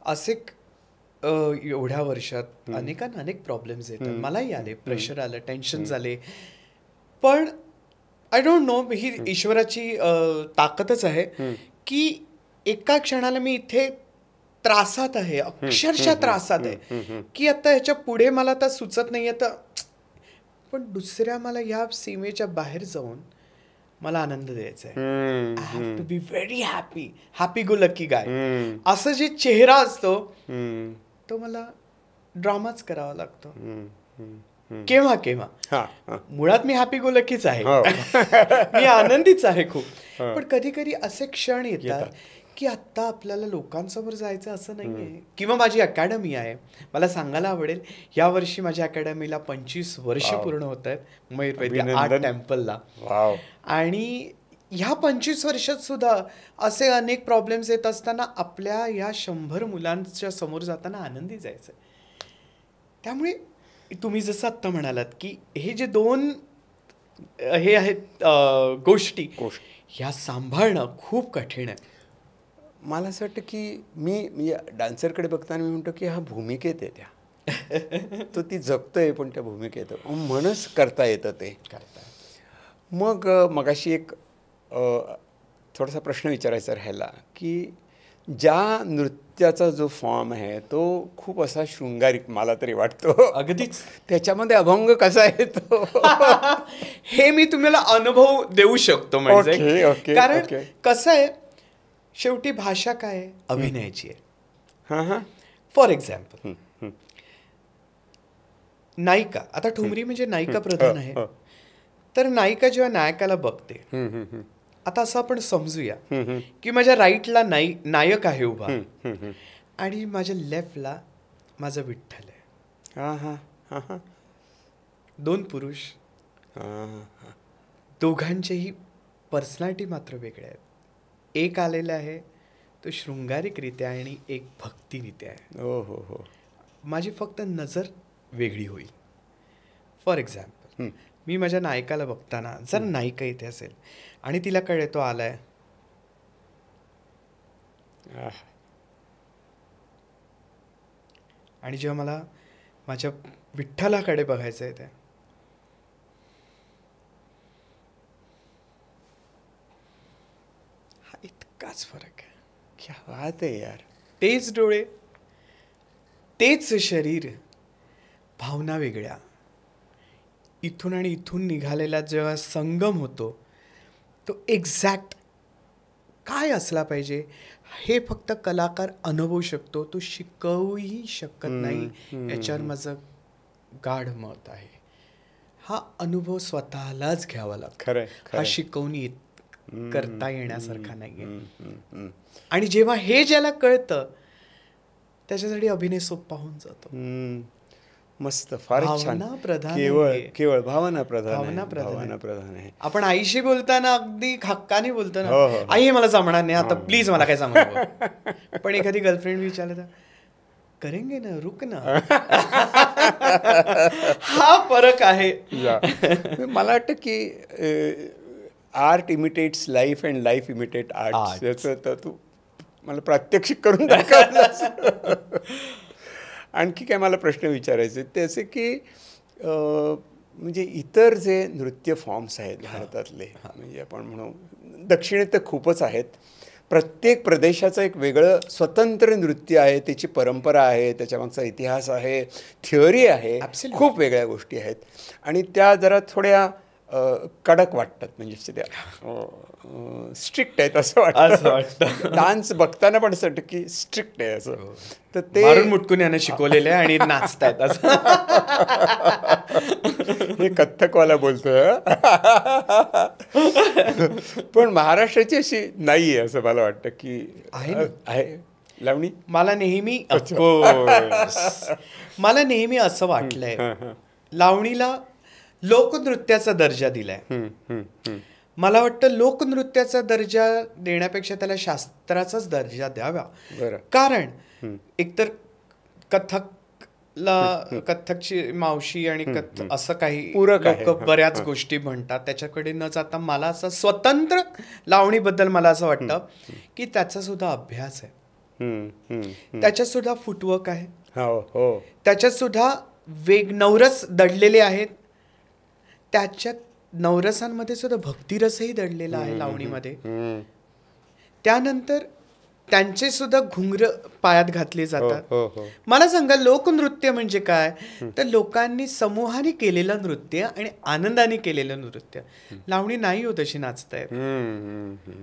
असे एवढ्या वर्षात अनेकांना अनेक प्रॉब्लेम्स येतात. मलाही आले, प्रेशर आलं, टेन्शन झाले, पण आय डोंट नो, ही ईश्वराची ताकदच आहे की एका क्षणाला मी इथे त्रासात आहे, अक्षरशः त्रासात आहे की आता ह्याच्या पुढे मला आता सुचत नाहीये. तर पण दुसऱ्या मला या सीमेच्या बाहेर जाऊन मला आनंद द्यायचा आहे. I have to be very happy, happy go lucky guy. असं जे चेहरा असतो तो मला ड्रामाच करावा लागतो केव्हा केव्हा. मुळात मी हॅपी गो लकीच आहे, मी आनंदीच आहे खूप. पण कधी कधी असे क्षण येतात की आत्ता आपल्याला लोकांसमोर जायचं असं नाहीये. किंवा माझी अकॅडमी आहे, मला सांगायला आवडेल, यावर्षी माझ्या अकॅडमीला 25 वर्ष पूर्ण होत आहेत मयूरवैद्य आर्ट टेम्पलला. आणि ह्या 25 वर्षात सुद्धा असे अनेक प्रॉब्लेम्स येत असताना आपल्या ह्या 100 मुलांच्या समोर जाताना आनंदी जायचं. त्यामुळे तुम्ही जसं आत्ता म्हणालात की हे जे दोन हे आहेत गोष्टी, ह्या सांभाळणं खूप कठीण आहे. मला असं वाटतं की मी डान्सरकडे बघताना मी म्हणतो की हा भूमिकेत आहे, त्या तो ती जगतोय पण त्या भूमिकेत म्हणूनच करता येतं ते. मग मगाशी एक थोडासा प्रश्न विचारायचा राहिला की ज्या नृत्याचा जो फॉर्म आहे तो खूप असा शृंगारिक मला तरी वाटतो. अगदीच. त्याच्यामध्ये अभंग कसा येतो हे मी तुम्हाला अनुभव देऊ शकतो. म्हणजे कारण कसं आहे, शेवटी भाषा काय आहे, अभिनयाची आहे. फॉर एक्झाम्पल नायिका, आता ठुमरी म्हणजे नायिका प्रधान आहे, तर नायिका जेव्हा नायकाला बघते, आता असं आपण समजूया की माझ्या राईटला नायक आहे उभा आणि माझ्या लेफ्टला माझा विठ्ठल आहे. दोन पुरुष, दोघांचेही पर्सनॅलिटी मात्र वेगळे आहेत. एक आलेला आहे तो शृंगारिकरित्या आणि एक भक्तिरित्या आहे. हो हो हो. माझी फक्त नजर वेगळी होईल. फॉर एक्झाम्पल, मी माझ्या नायकाला बघताना जर नायिका इथे असेल आणि तिला कळे तो आलाय, आणि जेव्हा मला माझ्या विठ्ठलाकडे बघायचं आहे, ते हा इतकाच फरक आहे. क्या बात आहे यार. तेच डोळे, तेच शरीर, भावना वेगळ्या. इथून आणि इथून निघालेला जेव्हा संगम होतो तो एक्झॅक्ट काय असला पाहिजे हे फक्त कलाकार अनुभवू शकतो, तो शिकवूही शकत नाही. याच्यावर माझं गाढ मत आहे. हा अनुभव स्वतःलाच घ्यावा लागतो. खरंय. हा शिकवून करता येण्यासारखा नाहीये. आणि जेव्हा हे ज्याला कळतं त्याच्यासाठी अभिनय सोपा होऊन जातो. मस्त, फार छान. केवळ भावना प्रधान आहे. आपण आईशी बोलताना अगदी हक्काने बोलतो ना, आई हे मला जमणार नाही आता, प्लीज मला काय जमणार. पण एखादी गर्लफ्रेंड विचारलं तर करेंगे ना, रुक ना. हा फरक आहे. मला वाटतं की art imitates life and life imitate art. याचं तर तू मला प्रात्यक्षिक करून दाखवलं. आणखी काय मला प्रश्न विचारायचे ते असे की म्हणजे इतर जे नृत्य फॉर्म्स आहेत भारतातले, म्हणजे आपण म्हणू दक्षिणेत तर खूपच आहेत. प्रत्येक प्रदेशाचं एक वेगळं स्वतंत्र नृत्य आहे, त्याची परंपरा आहे, त्याच्यामागचा इतिहास आहे, थिअरी आहे, खूप वेगळ्या गोष्टी आहेत. आणि त्या जरा थोड्या कडक वाटतात, म्हणजे त्या स्ट्रिक्ट आहेत असं वाटतं. डान्स बघताना पण असं वाटतं की स्ट्रिक्ट आहे असं. तर ते मुटकून यानं शिकवलेलं आहे आणि नाचतायत असं. हे कथ्थकवाला बोलतोय. पण महाराष्ट्राची अशी नाही आहे असं मला वाटतं की आहे. लावणी मला नेहमी असं वाटलंय, लावणीला लोकनृत्याचा दर्जा दिलाय. मला वाटतं लोकनृत्याचा दर्जा देण्यापेक्षा त्याला शास्त्राचाच दर्जा द्यावा. कारण एकतर कथ्थकची मावशी आणि असं काही लोक बऱ्याच गोष्टी म्हणतात, त्याच्याकडे न जाता मला असं स्वतंत्र लावणीबद्दल मला असं वाटतं की त्याचा सुद्धा अभ्यास आहे, त्याच्यात सुद्धा फुटवर्क आहे, त्याच्यात सुद्धा नवरस दडलेले आहेत, त्याच्यात नवरसांमध्ये सुद्धा भक्तिरसही दडलेला आहे लावणीमध्ये. त्यानंतर त्यांचे सुद्धा घुंगर पायात घातले जातात. मला सांगा लोकनृत्य म्हणजे काय, तर लोकांनी समूहाने केलेलं नृत्य आणि आनंदाने केलेलं नृत्य. लावणी नाही होत अशी नाचतायत,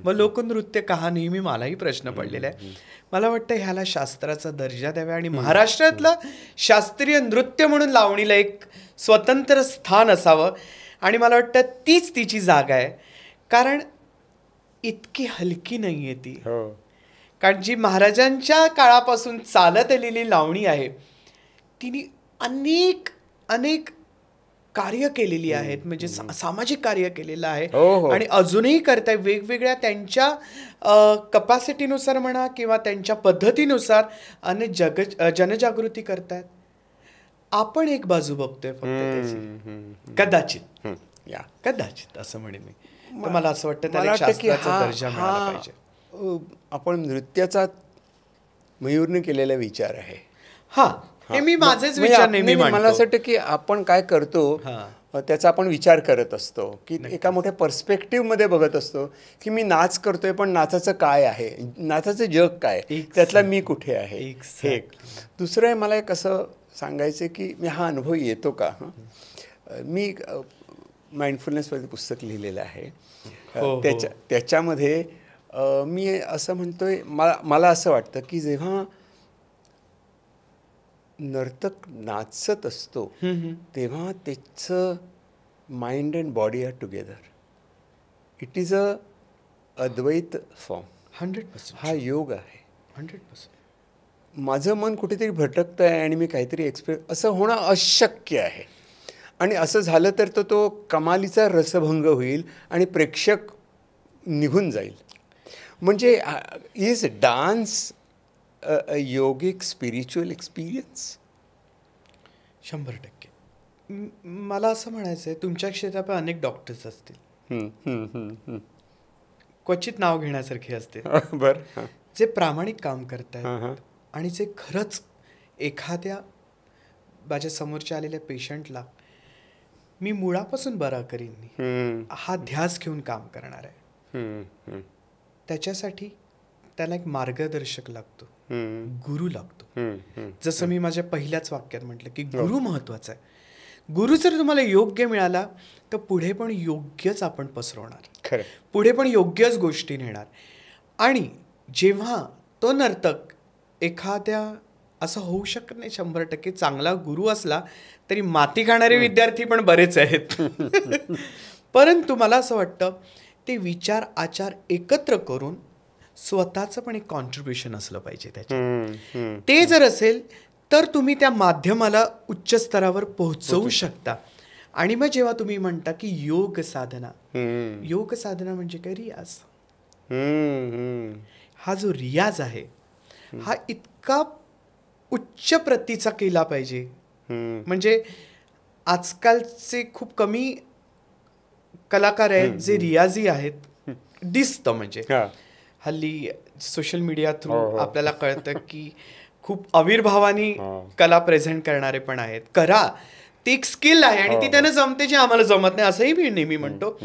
मग लोकनृत्य का? नेहमी मलाही प्रश्न पडलेला आहे. मला वाटतं ह्याला शास्त्राचा दर्जा द्यावा आणि महाराष्ट्रातलं शास्त्रीय नृत्य म्हणून लावणीला एक स्वतंत्र स्थान असावं. आणि मला वाटतं तीच तिची जागा आहे, कारण इतकी हलकी नाहीये ती. कारण जी महाराजांच्या काळापासून चालत आलेली लावणी आहे, तिने अनेक अनेक कार्य केलेली आहेत, म्हणजे सामाजिक कार्य केलेलं आहे आणि अजूनही करताय. वेगवेगळ्या त्यांच्या कपॅसिटीनुसार म्हणा किंवा त्यांच्या पद्धतीनुसार अनेक जनजागृती करतायत. आपण एक बाजू बघतोय फक्त त्याची, कदाचित असं म्हणेन मी. तर मला असं वाटतं त्याला शास्त्राचा दर्जा मिळाला पाहिजे. आपण नृत्याचा मयूरने केलेला विचार आहे. हे मी माझेच विचार नेहमी मांडतो. मला असं वाटतं की आपण काय करतो त्याचा आपण विचार करत असतो, की एका मोठ्या पर्स्पेक्टिव्हमध्ये बघत असतो की मी नाच करतोय, पण नाचाचं काय आहे, नाचाचं जग काय, त्यातला मी कुठे आहे. हे दुसरं आहे. मला एक असं सांगायचं की मी हा अनुभव येतो का, मी माइंडफुलनेसवरती पुस्तक लिहिलेलं आहे. त्याच्यामध्ये मी असं म्हणतोय, मला असं वाटतं की जेव्हा नर्तक नाचत असतो तेव्हा त्याचं mind and body are together. It is a advaita form. 100% हा योग आहे. 100%. माझं मन कुठेतरी भटकतं आहे आणि मी काहीतरी असं होणं अशक्य आहे. आणि असं झालं तर तो कमालीचा रसभंग होईल आणि प्रेक्षक निघून जाईल. म्हणजे is dance yogic spiritual experience? 100%. मला असं म्हणायचं आहे, तुमच्या क्षेत्रात पण अनेक डॉक्टर्स असतील, क्वचित नाव घेण्यासारखे असते, बरं. जे प्रामाणिक काम हां, करतायत हां. आणि जे खरंच एखाद्या माझ्या समोरच्या आलेल्या पेशंटला मी मुळापासून बरा करीन हा ध्यास घेऊन काम करणार आहे. त्याच्यासाठी त्याला एक मार्गदर्शक लागतो, गुरु लागतो. जसं मी माझ्या पहिल्याच वाक्यात म्हटलं की गुरु महत्वाचा आहे. गुरु जर तुम्हाला योग्य मिळाला तर पुढे पण योग्यच आपण पसरवणार, खरं. पुढे पण योग्यच गोष्टी नेणार. आणि जेव्हा तो नर्तक एखाद्या, असं होऊ शकत नाही 100% चांगला गुरु असला तरी माती खाणारे विद्यार्थी पण बरेच आहेत. परंतु मला असं वाटतं ते विचार आचार एकत्र करून स्वतःचं पण एक कॉन्ट्रीब्युशन असलं पाहिजे त्याच्यात. ते जर असेल तर तुम्ही त्या माध्यमाला उच्च स्तरावर पोहोचवू शकता. आणि मग जेव्हा तुम्ही म्हणता की योग साधना, योग साधना म्हणजे काय? रियाज. हा जो रियाज आहे हा इतका उच्च प्रतीचा केला पाहिजे. म्हणजे आजकालचे खूप कमी कलाकार आहेत जे रियाजी आहेत दिसतं. म्हणजे हल्ली सोशल मीडिया थ्रू आपल्याला कळतं की खूप आविर्भावानी कला प्रेझेंट करणारे पण आहेत. करा, ती एक स्किल आहे आणि ती त्यांना जमते जे आम्हाला जमत नाही, असंही मी नेहमी म्हणतो.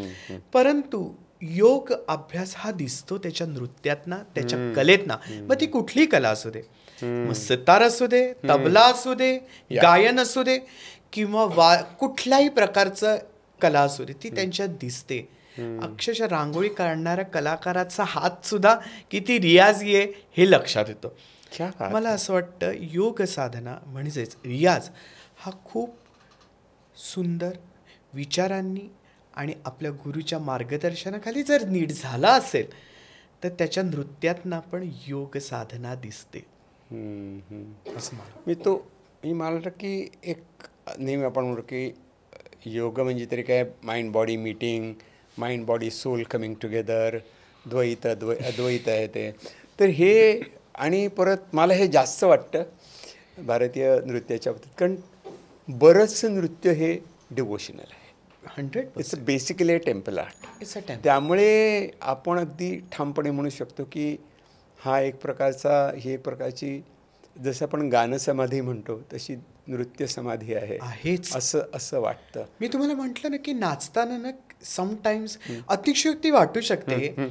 परंतु योग अभ्यास हा दिसतो त्याच्या नृत्यातना, त्याच्या कलेतना. मग ती कुठली कला असू दे, मग सितार असू दे, तबला असू दे, गायन असू दे किंवा कुठल्याही प्रकारचं कला असू दे, ती त्यांच्यात दिसते. अक्षरशः रांगोळी काढणाऱ्या कलाकाराचा हात सुद्धा किती रियाजी आहे हे लक्षात येतं. मला असं वाटतं योग साधना म्हणजेच रियाज हा खूप सुंदर विचारांनी आणि आपल्या गुरुच्या मार्गदर्शनाखाली जर नीट झाला असेल तर त्याच्या नृत्यातना पण योग साधना दिसते. असं मला वाटतं की एक नेहमी आपण म्हणतो की योग म्हणजे तरी काय, mind body meeting, mind body soul coming together, Advaita आहे ते. तर हे आणि परत मला हे जास्त वाटतं भारतीय नृत्याच्या बाबतीत, कारण बरंचसं नृत्य हे डिवोशनल आहे. 100%. It's basically temple art. It's a temple. त्यामुळे आपण अगदी ठामपणे म्हणू शकतो की हा एक प्रकारची जसं आपण गाणं समाधी म्हणतो तशी नृत्य समाधी आहे असं वाटतं. मी तुम्हाला म्हटलं ना की नाचताना ना समटाइम्स अतिशयोक्ती वाटू शकते,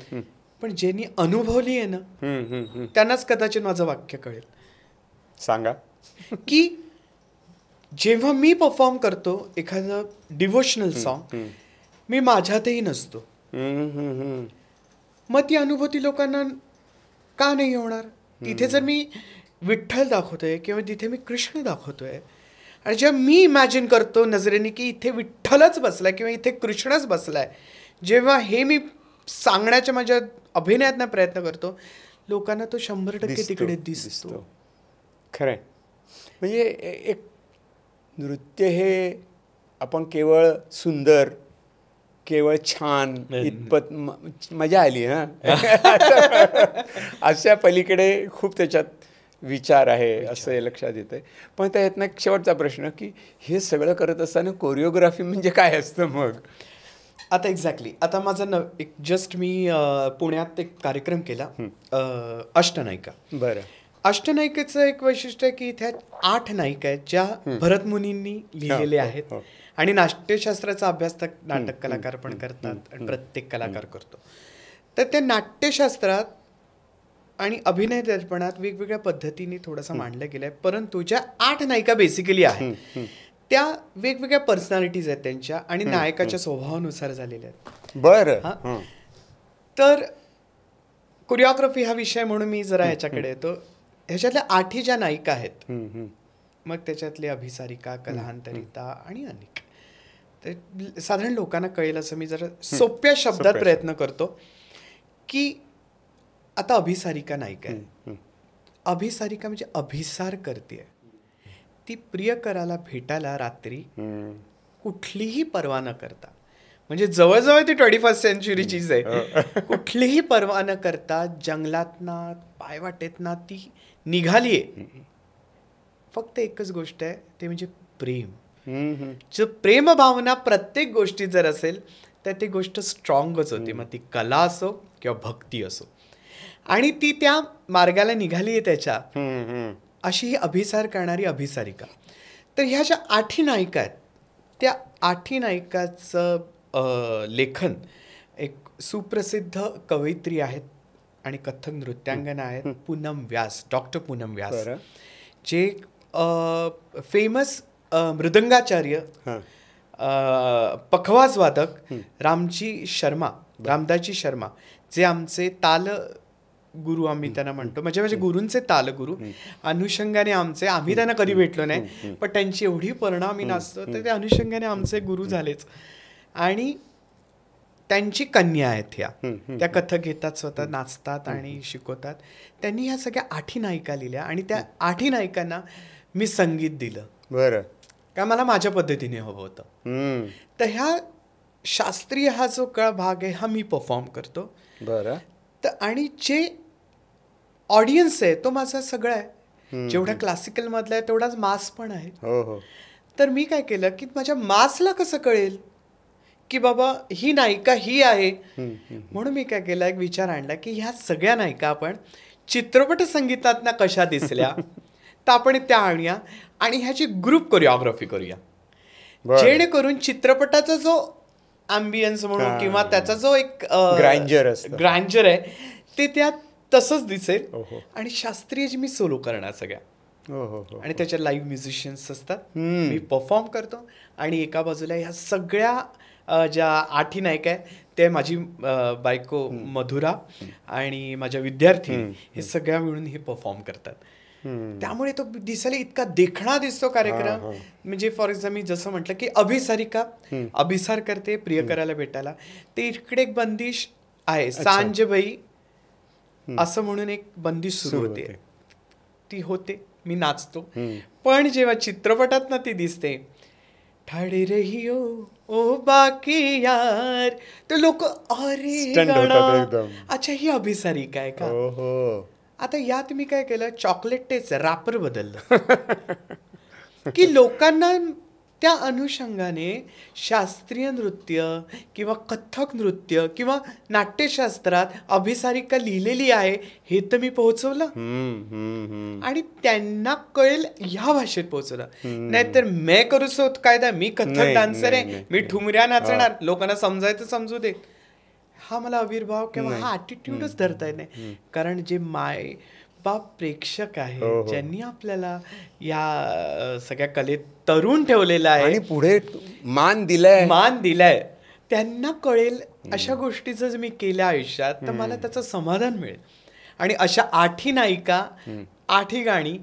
पण ज्यांनी अनुभवली आहे ना त्यांनाच कदाचित माझं वाक्य कळेल. सांगा. की जेव्हा मी परफॉर्म करतो एखादं डिवोशनल सॉन्ग, मी माझ्यातही नसतो. मग ती अनुभूती लोकांना का नाही होणार? तिथे जर मी विठ्ठल दाखवतोय किंवा तिथे मी कृष्ण दाखवतोय आणि जेव्हा मी इमॅजिन करतो नजरेने की इथे विठ्ठलच बसलाय किंवा इथे कृष्णच बसलाय, जेव्हा हे मी सांगण्याच्या माझ्या अभिनयातनं प्रयत्न करतो, लोकांना तो 100% तिकडे दिसतो. खरंय. म्हणजे एक नृत्य हे आपण केवळ सुंदर, केवळ छान इतपत मजा आली अशा पलीकडे खूप त्याच्यात विचार आहे असं हे लक्षात येतं आहे. पण त्यातनं एक शेवटचा प्रश्न की हे सगळं करत असताना कोरिओग्राफी म्हणजे काय असतं मग? आता एक्झॅक्टली आता माझा एक जस्ट मी पुण्यात एक कार्यक्रम केला अष्टनायिका. बरं. अष्टनायिकेचं एक वैशिष्ट्य आहे की इथे 8 नायिका आहेत ज्या भरतमुनींनी लिहिलेल्या आहेत आणि नाट्यशास्त्राचा अभ्यास नाटक कलाकार पण करतात आणि प्रत्येक कलाकार करतो. तर त्या नाट्यशास्त्रात आणि अभिनय दर्पणात वेगवेगळ्या पद्धतीने थोडंसं मांडलं गेलं आहे. परंतु ज्या 8 नायिका बेसिकली आहेत त्या वेगवेगळ्या पर्सनॅलिटीज आहेत त्यांच्या आणि नायकाच्या स्वभावानुसार झालेल्या आहेत. बरं. तर कोरिओग्राफी हा विषय म्हणून मी जरा ह्याच्याकडे येतो. ह्याच्यातल्या 8 ज्या नायिका आहेत, मग त्याच्यातले अभिसारिका, कलांतरिता आणि अनेक, तर साधारण लोकांना कळेल असं मी जरा सोप्या शब्दात प्रयत्न करतो की आता अभिसारिका नायिका आहे. अभिसारिका म्हणजे अभिसार करते, ती प्रियकराला भेटायला रात्री कुठलीही पर्वा न करता, म्हणजे जवळजवळ ती 21st सेंचुरीचीच आहे, कुठलीही पर्वा न करता जंगलातना पायवाटेतना ती निघालीये. फक्त एकच गोष्ट आहे, ते म्हणजे प्रेम. जर प्रेम भावना प्रत्येक गोष्टीत जर असेल तर ती गोष्ट स्ट्रॉंगच होती, मग ती कला असो किंवा भक्ती असो. आणि ती त्या मार्गाला निघाली आहे त्याच्या, अशी ही अभिसार करणारी अभिसारिका. तर ह्या ज्या 8 नायिका आहेत, त्या 8 नायिकाचं लेखन एक सुप्रसिद्ध कवयित्री आहेत आणि कथ्थक नृत्यांगना आहेत, पूनम व्यास, डॉक्टर पूनम व्यास, जे फेमस मृदंगाचार्य, पखवाज वादक रामदासजी शर्मा, जे आमचे ताल गुरु आम्ही त्यांना म्हणतो, म्हणजे माझे गुरूंचे तालगुरू अनुषंगाने आम्ही त्यांना कधी भेटलो नाही, पण त्यांची एवढी परिणामी नाचतो तर त्या अनुषंगाने आमचे गुरु झालेच. आणि त्यांची कन्या आहेत ह्या, त्या कथक घेतात, स्वतः नाचतात आणि शिकवतात. त्यांनी ह्या सगळ्या 8 नायिका लिहिल्या आणि त्या 8 नायिकांना मी संगीत दिलं. बरं. का मला माझ्या पद्धतीने हवं होतं. तर ह्या शास्त्रीय हा जो भाग आहे हा मी परफॉर्म करतो. बरं. तर आणि जे ऑडियन्स आहे तो माझा सगळा आहे, जेवढा क्लासिकल मधला आहे तेवढाच मास पण आहे. तर मी काय केलं की माझ्या मासला कसं कळेल की बाबा ही नायिका ही आहे, म्हणून मी काय केलं, एक विचार आणला की ह्या सगळ्या नायिका आपण चित्रपट संगीतातना कशा दिसल्या तर आपण त्या आणूया आणि ह्याची ग्रुप कोरिओग्राफी करूया, जेणेकरून चित्रपटाचा जो अँबियन्स म्हणून किंवा त्याचा जो एक ग्रँजर आहे ते त्यात तसंच दिसेल. आणि शास्त्रीय जी मी सोलो करणार सगळ्या, आणि त्याच्या लाईव्ह म्युझिशियन्स असतात, मी परफॉर्म करतो. आणि एका बाजूला ह्या सगळ्या ज्या 8 नायिका आहेत ते माझी बायको मधुरा आणि माझ्या विद्यार्थी हे सगळ्या मिळून हे परफॉर्म करतात. त्यामुळे तो दिसायला इतका देखणा दिसतो कार्यक्रम. म्हणजे फॉर एक्झाम्पल मी जसं म्हटलं की अभिसारिका अभिसार करते प्रियकराला भेटायला, ते इकडे एक बंदिश आहे, सांजबाई असं म्हणून एक बंदिश सुरू होते, ती होते, मी नाचतो. पण जेव्हा चित्रपटात ना ती दिसते, ठाडे रहियो ओ बाकी यार, ते लोक अरे अच्छा ही अभिसारिका आहे का. आता यात मी काय केलं, चॉकलेट टेस्ट रॅपर बदललं की लोकांना त्या अनुषंगाने शास्त्रीय नृत्य किंवा कथ्थक नृत्य किंवा नाट्यशास्त्रात अभिसारिका लिहिलेली आहे हे तर मी पोहोचवलं. आणि त्यांना कळेल ह्या भाषेत पोहोचवलं. नाहीतर मैं करू सोत कायदा, मी कथ्थक डान्सर आहे, मी ठुमऱ्या नाचणार, लोकांना समजायचं समजू दे, हा मला आविर्भाव किंवा हा ॲटिट्यूडच धरता येत नाही. कारण जे माय बाप प्रेक्षक आहे, ज्यांनी आपल्याला या सगळ्या कलेत तरुण ठेवलेला आहे आणि पुढे मान दिलाय, त्यांना कळेल अशा गोष्टी जर मी केल्या आयुष्यात तर मला त्याचं समाधान मिळेल. आणि अशा 8 नायिका 8 गाणी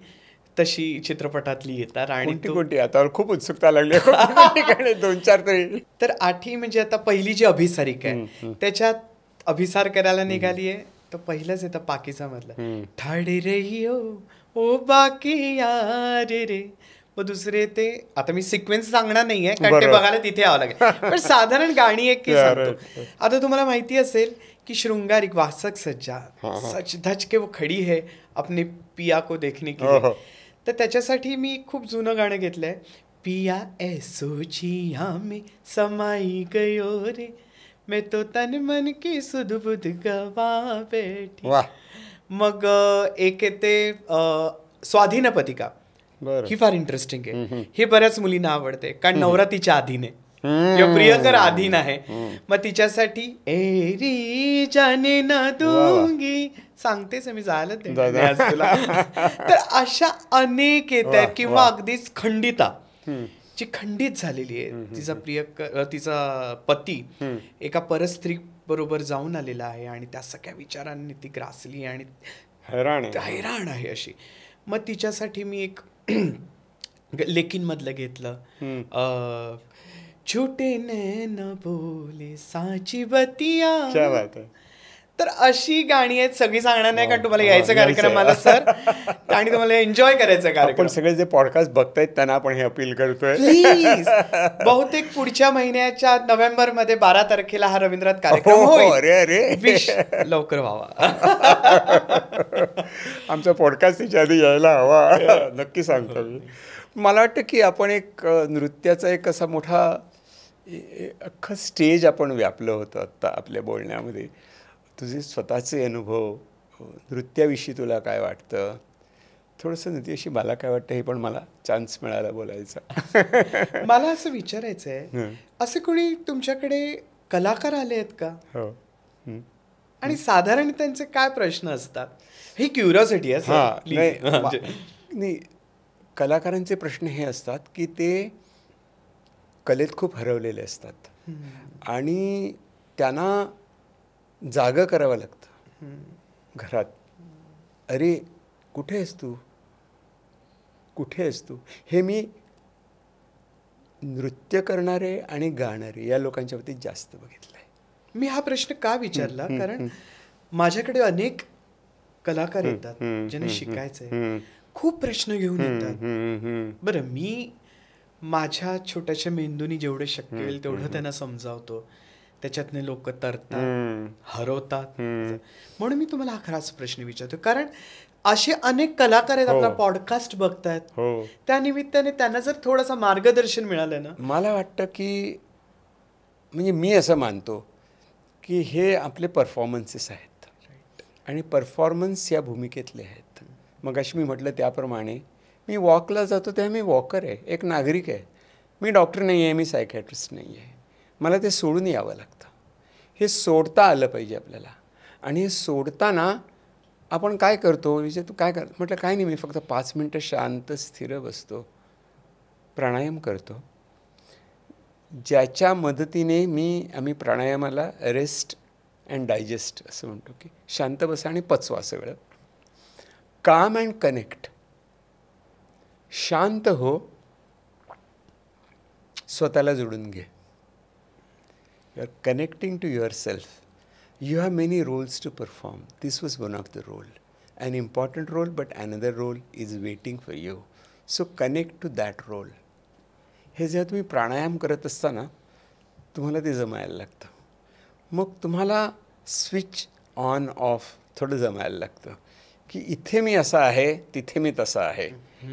तशी चित्रपटातली येतात. आणि आता खूप उत्सुकता लागली 2-4 तरी. तर 8 म्हणजे आता पहिली जी अभिसारिका आहे त्याच्यात अभिसार करायला निघाली आहे, तर पहिलंच येतं पाकीचा मधलं, ठाडे रहियो ओ बाकी यार रे. मग दुसरे ते आता मी सिक्वेन्स सांगणार नाहीये कारण ते बघायला तिथे यावं लागेल, पण साधारण गाणी एक सांगतो. आता तुम्हाला माहिती असेल की शृंगारिक वासक सज्जा सच धज के वो खडी है अपने पिया को देखने के लिए, तर त्याच्यासाठी मी खूप जुनं गाणं घेतलंय, पिया ऐसो जिया में समाई गयो रे, मैं तो तन मन की सुध बुध गवा बैठी. मग एक येते स्वाधीनपतिका, ही फार इंटरेस्टिंग आहे, हे बऱ्याच मुलींना आवडते कारण नवरा तिच्या अधीन आहे, प्रियकर अधीन आहे. मग तिच्यासाठी एरी जाने ना दूंगी, सांगतेच मी जायला तुला. तर अशा अनेक येत आहेत. किंवा अगदीच खंडिता जी खंडित झालेली आहे, तिचा पती एका परस्त्री बरोबर जाऊन आलेला आहे आणि त्या सगळ्या विचारांनी ती ग्रासली आणि हैराण आहे अशी. मग तिच्यासाठी मी एक लेकिन मधलं घेतलं, छोटे नैन बोले सांची बतिया, तर अशी गाणी आहेत, सगळी सांगणार नाही कारण तुम्हाला यायचं यायचं. कार्यक्रमाला सर, आणि तुम्हाला एन्जॉय करायचं आपण कार्यक्रम. सगळे जे पॉडकास्ट बघतायत त्यांना आपण हे अपील करतोय, प्लीज. बहुतेक पुढच्या महिन्याच्या नोव्हेंबरमध्ये 12 तारखेला हा रवींद्रात कार्यक्रम होईल. अरे विश लवकर व्हावा. आमचा पॉडकास्ट त्याच्या आधी यायला हवा. नक्की सांगतो मी. मला वाटतं की आपण एक नृत्याचा एक असा मोठा अख्खं स्टेज आपण व्यापलं होतं आत्ता आपल्या बोलण्यामध्ये. तुझे स्वतःचे अनुभव, नृत्याविषयी तुला काय वाटतं, थोडंसं नृत्याविषयी मला काय वाटतं हे पण मला चान्स मिळाला बोलायचा. मला असं विचारायचं आहे, असे कोणी तुमच्याकडे कलाकार आले आहेत का? हो. आणि साधारण त्यांचे काय प्रश्न असतात? ही क्युरिओसिटी आहे हां, sir, please. नाही, कलाकारांचे प्रश्न हे असतात की ते कलेत खूप हरवलेले असतात आणि त्यांना जागं करावं लागतं घरात. अरे कुठे आहेस तू, कुठे आहेस तू? हे मी नृत्य करणारे आणि गाणारे या लोकांच्या बाबतीत जास्त बघितलं आहे. मी हा प्रश्न का विचारला कारण माझ्याकडे अनेक कलाकार येतात ज्यांना शिकायचंय, खूप प्रश्न घेऊन येतात. बरं, मी माझ्या छोट्याशा मेंदूनी जेवढं शक्य होईल तेवढं त्यांना समजावतो. त्याच्यातने लोक तरतात, हरवतात. म्हणून मी तुम्हाला हा खराच प्रश्न विचारतो कारण असे अनेक कलाकार आहेत आपला पॉडकास्ट बघतायत. त्या निमित्ताने त्यांना जर थोडंसं मार्गदर्शन मिळालं ना. मला वाटतं की म्हणजे मी असं मानतो की हे आपले परफॉर्मन्सेस आहेत आणि परफॉर्मन्स या भूमिकेतले आहेत. मग अशी मी म्हटलं त्याप्रमाणे मी वॉकला जातो तेव्हा मी वॉकर आहे, एक नागरिक आहे. मी डॉक्टर नाही आहे, मी सायकॅट्रिस्ट नाही आहे. मला ते सोडून यावं लागतं. हे सोडता आलं पाहिजे आपल्याला. आणि हे सोडताना आपण काय करतो, तू काय कर म्हटलं, काय नाही, मी फक्त 5 मिनटं शांत स्थिर बसतो, प्राणायाम करतो, ज्याच्या मदतीने आम्ही प्राणायामाला रेस्ट अँड डायजेस्ट असं म्हणतो की शांत बसा आणि पचवा सगळं. काम अँड कनेक्ट, शांत हो, स्वतःला जोडून घे. You are connecting to your self. You have many roles to perform. This was one of the role. An important role, but another role is waiting for you. So connect to that role. हे जेव्हा तुम्ही प्राणायाम करत असताना तुम्हाला ते जमायला लागतं. मग तुम्हाला स्विच ऑन ऑफ थोडं जमायला लागतं की इथे मी असा आहे, तिथे मी तसा आहे.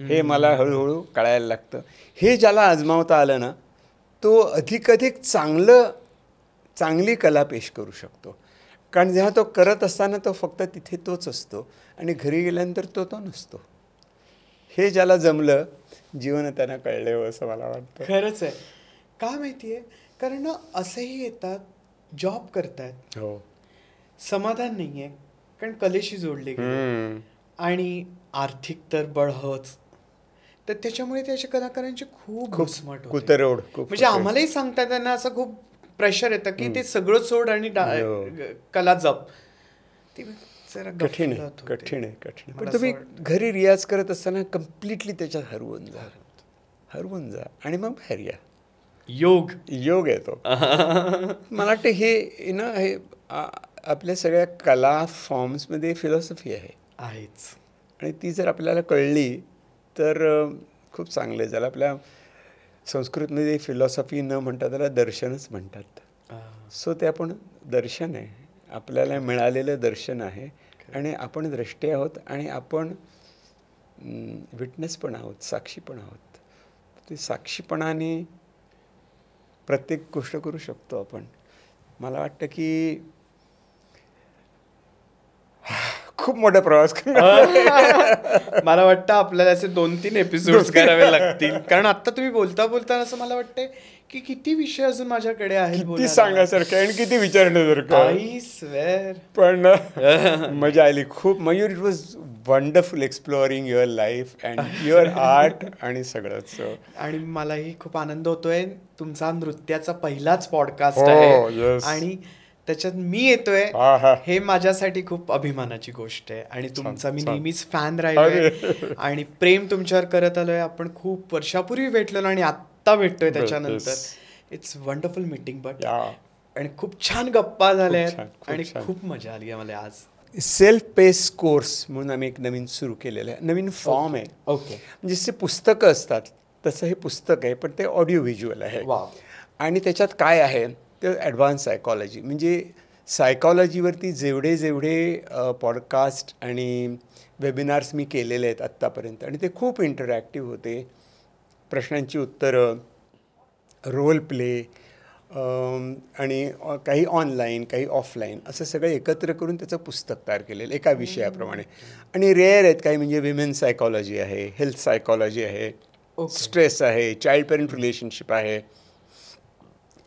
हे मला हळूहळू कळायला लागतं. हे ज्याला आजमावता आलं ना, तो अधिकाधिक चांगली कला पेश करू शकतो. कारण जेव्हा तो करत असताना तो फक्त तिथे तोच असतो आणि घरी गेल्यानंतर तो नसतो. हे ज्याला जमलं, जीवन त्यांना कळलं असं मला वाटतं. खरंच आहे. का माहिती आहे, कारण ना असंही येतात, जॉब करतायत, हो, समाधान नाही आहे कारण कलेशी जोडले गेले आणि आर्थिक तर बळहच. तर त्याच्यामुळे त्याच्या कलाकारांची खूप घुसमट होते. कुतरोड म्हणजे आम्हालाही सांगतात त्यांना असं खूप प्रेशर येतं की ते सगळं सोड आणि कला जप. ती जरा कठीण आहे. पण तुम्ही घरी रियाज करत असताना कम्प्लिटली त्याच्यात हरवून जा आणि मग बाहेर या. योग येतो. मला वाटतं हे ना, हे आपल्या सगळ्या कला फॉर्म्समध्ये फिलॉसॉफी आहेच. आणि ती जर आपल्याला कळली तर खूप चांगलं आहे. ज्याला आपल्या संस्कृतमध्ये फिलॉसॉफी न म्हणतात त्याला दर्शनच म्हणतात. सो ते आपण दर्शन आहे, आपल्याला मिळालेलं दर्शन आहे आणि आपण द्रष्टे आहोत आणि आपण विटनेस पण आहोत, साक्षी पण आहोत. ते साक्षीपणाने प्रत्येक गोष्ट करू शकतो आपण. मला वाटतं की खूप मोठा प्रवास मला वाटतं आपल्याला असे 2-3 एपिसोड करावे लागतील. कारण आता तुम्ही बोलता असं मला वाटतंय की किती विषय अजून माझ्याकडे आहेत, किती सांगायसारखं आणि किती विचारण्यासारखं. पण मजा आली खूप. Mayur, it was wonderful exploring your life and your art आणि सगळंच. आणि मलाही खूप आनंद होतोय. तुमचा नृत्याचा पहिलाच पॉडकास्ट आहे आणि त्याच्यात मी येतोय, हे माझ्यासाठी खूप अभिमानाची गोष्ट आहे. आणि तुमचा मी नेहमीच फॅन राहिलोय आणि प्रेम तुमच्यावर करत आलोय. आपण खूप वर्षापूर्वी भेटलेलो आणि आत्ता भेटतोय त्याच्यानंतर. It's wonderful meeting. बट आणि खूप छान गप्पा झाल्या छान, खूप आणि छान. खूप मजा आली आहे मला आज. सेल्फ पेस कोर्स म्हणून आम्ही एक नवीन सुरू केलेलं आहे. नवीन फॉर्म आहे. ओके. म्हणजे जसे पुस्तकं असतात तसं हे पुस्तक आहे, पण ते ऑडिओ व्हिज्युअल आहे. वाव. आणि त्याच्यात काय आहे ते ॲडव्हान्स सायकॉलॉजी, म्हणजे सायकॉलॉजीवरती जेवढे पॉडकास्ट आणि वेबिनार्स मी केलेले आहेत आत्तापर्यंत, आणि ते खूप इंटरॅक्टिव्ह होते. प्रश्नांची उत्तरं, रोल प्ले, आणि काही ऑनलाईन काही ऑफलाईन असं सगळं एकत्र करून त्याचं पुस्तक तयार केलेलं एका विषयाप्रमाणे. आणि रेअर आहेत काही, म्हणजे विमेन सायकॉलॉजी आहे, हेल्थ सायकॉलॉजी आहे, स्ट्रेस आहे, चाइल्ड पेरेंट रिलेशनशिप आहे,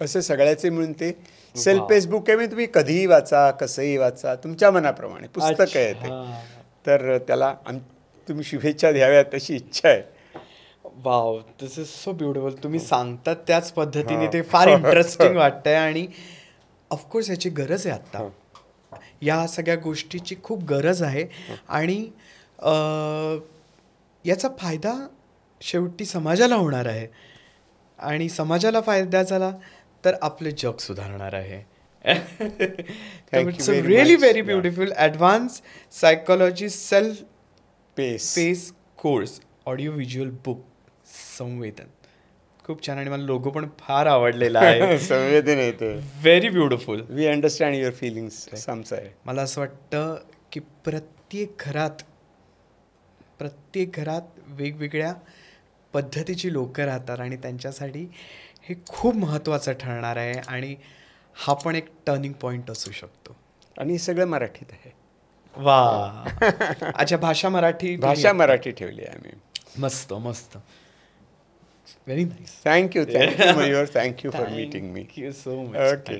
असे सगळ्याचे मिळून ते सेल्फ पेस बुक आहे. म्हणजे तुम्ही कधीही वाचा, कसंही वाचा, तुमच्या मनाप्रमाणे पुस्तक आहे ते. तर त्याला तुम्ही शुभेच्छा द्याव्यात अशी इच्छा आहे. Wow, this is so beautiful. तुम्ही सांगतात त्याच पद्धतीने ते फार इंटरेस्टिंग वाटतंय आणि ऑफकोर्स याची गरज आहे आत्ता. या सगळ्या गोष्टीची खूप गरज आहे आणि याचा फायदा शेवटी समाजाला होणार आहे आणि समाजाला फायदा झाला तर आपले जग सुधारणार आहे. It's really very beautiful. Advance psychology self pace course audio visual book संवेदन. खूप छान आणि मला लोगो पण फार आवडलेला आहे. संवेदन येते. Very beautiful. We understand your feelings आमचं आहे. मला असं वाटतं की प्रत्येक घरात वेगवेगळ्या पद्धतीची लोकं राहतात आणि त्यांच्यासाठी हे खूप महत्त्वाचं ठरणार आहे आणि हा पण एक टर्निंग पॉईंट असू शकतो. आणि हे सगळं मराठीत आहे. वा. अच्छा, भाषा मराठी ठेवली आहे आम्ही. मस्त मस्त. Very nice. Thank you Mayur. Thank you for meeting me. Thank you so much. Okay.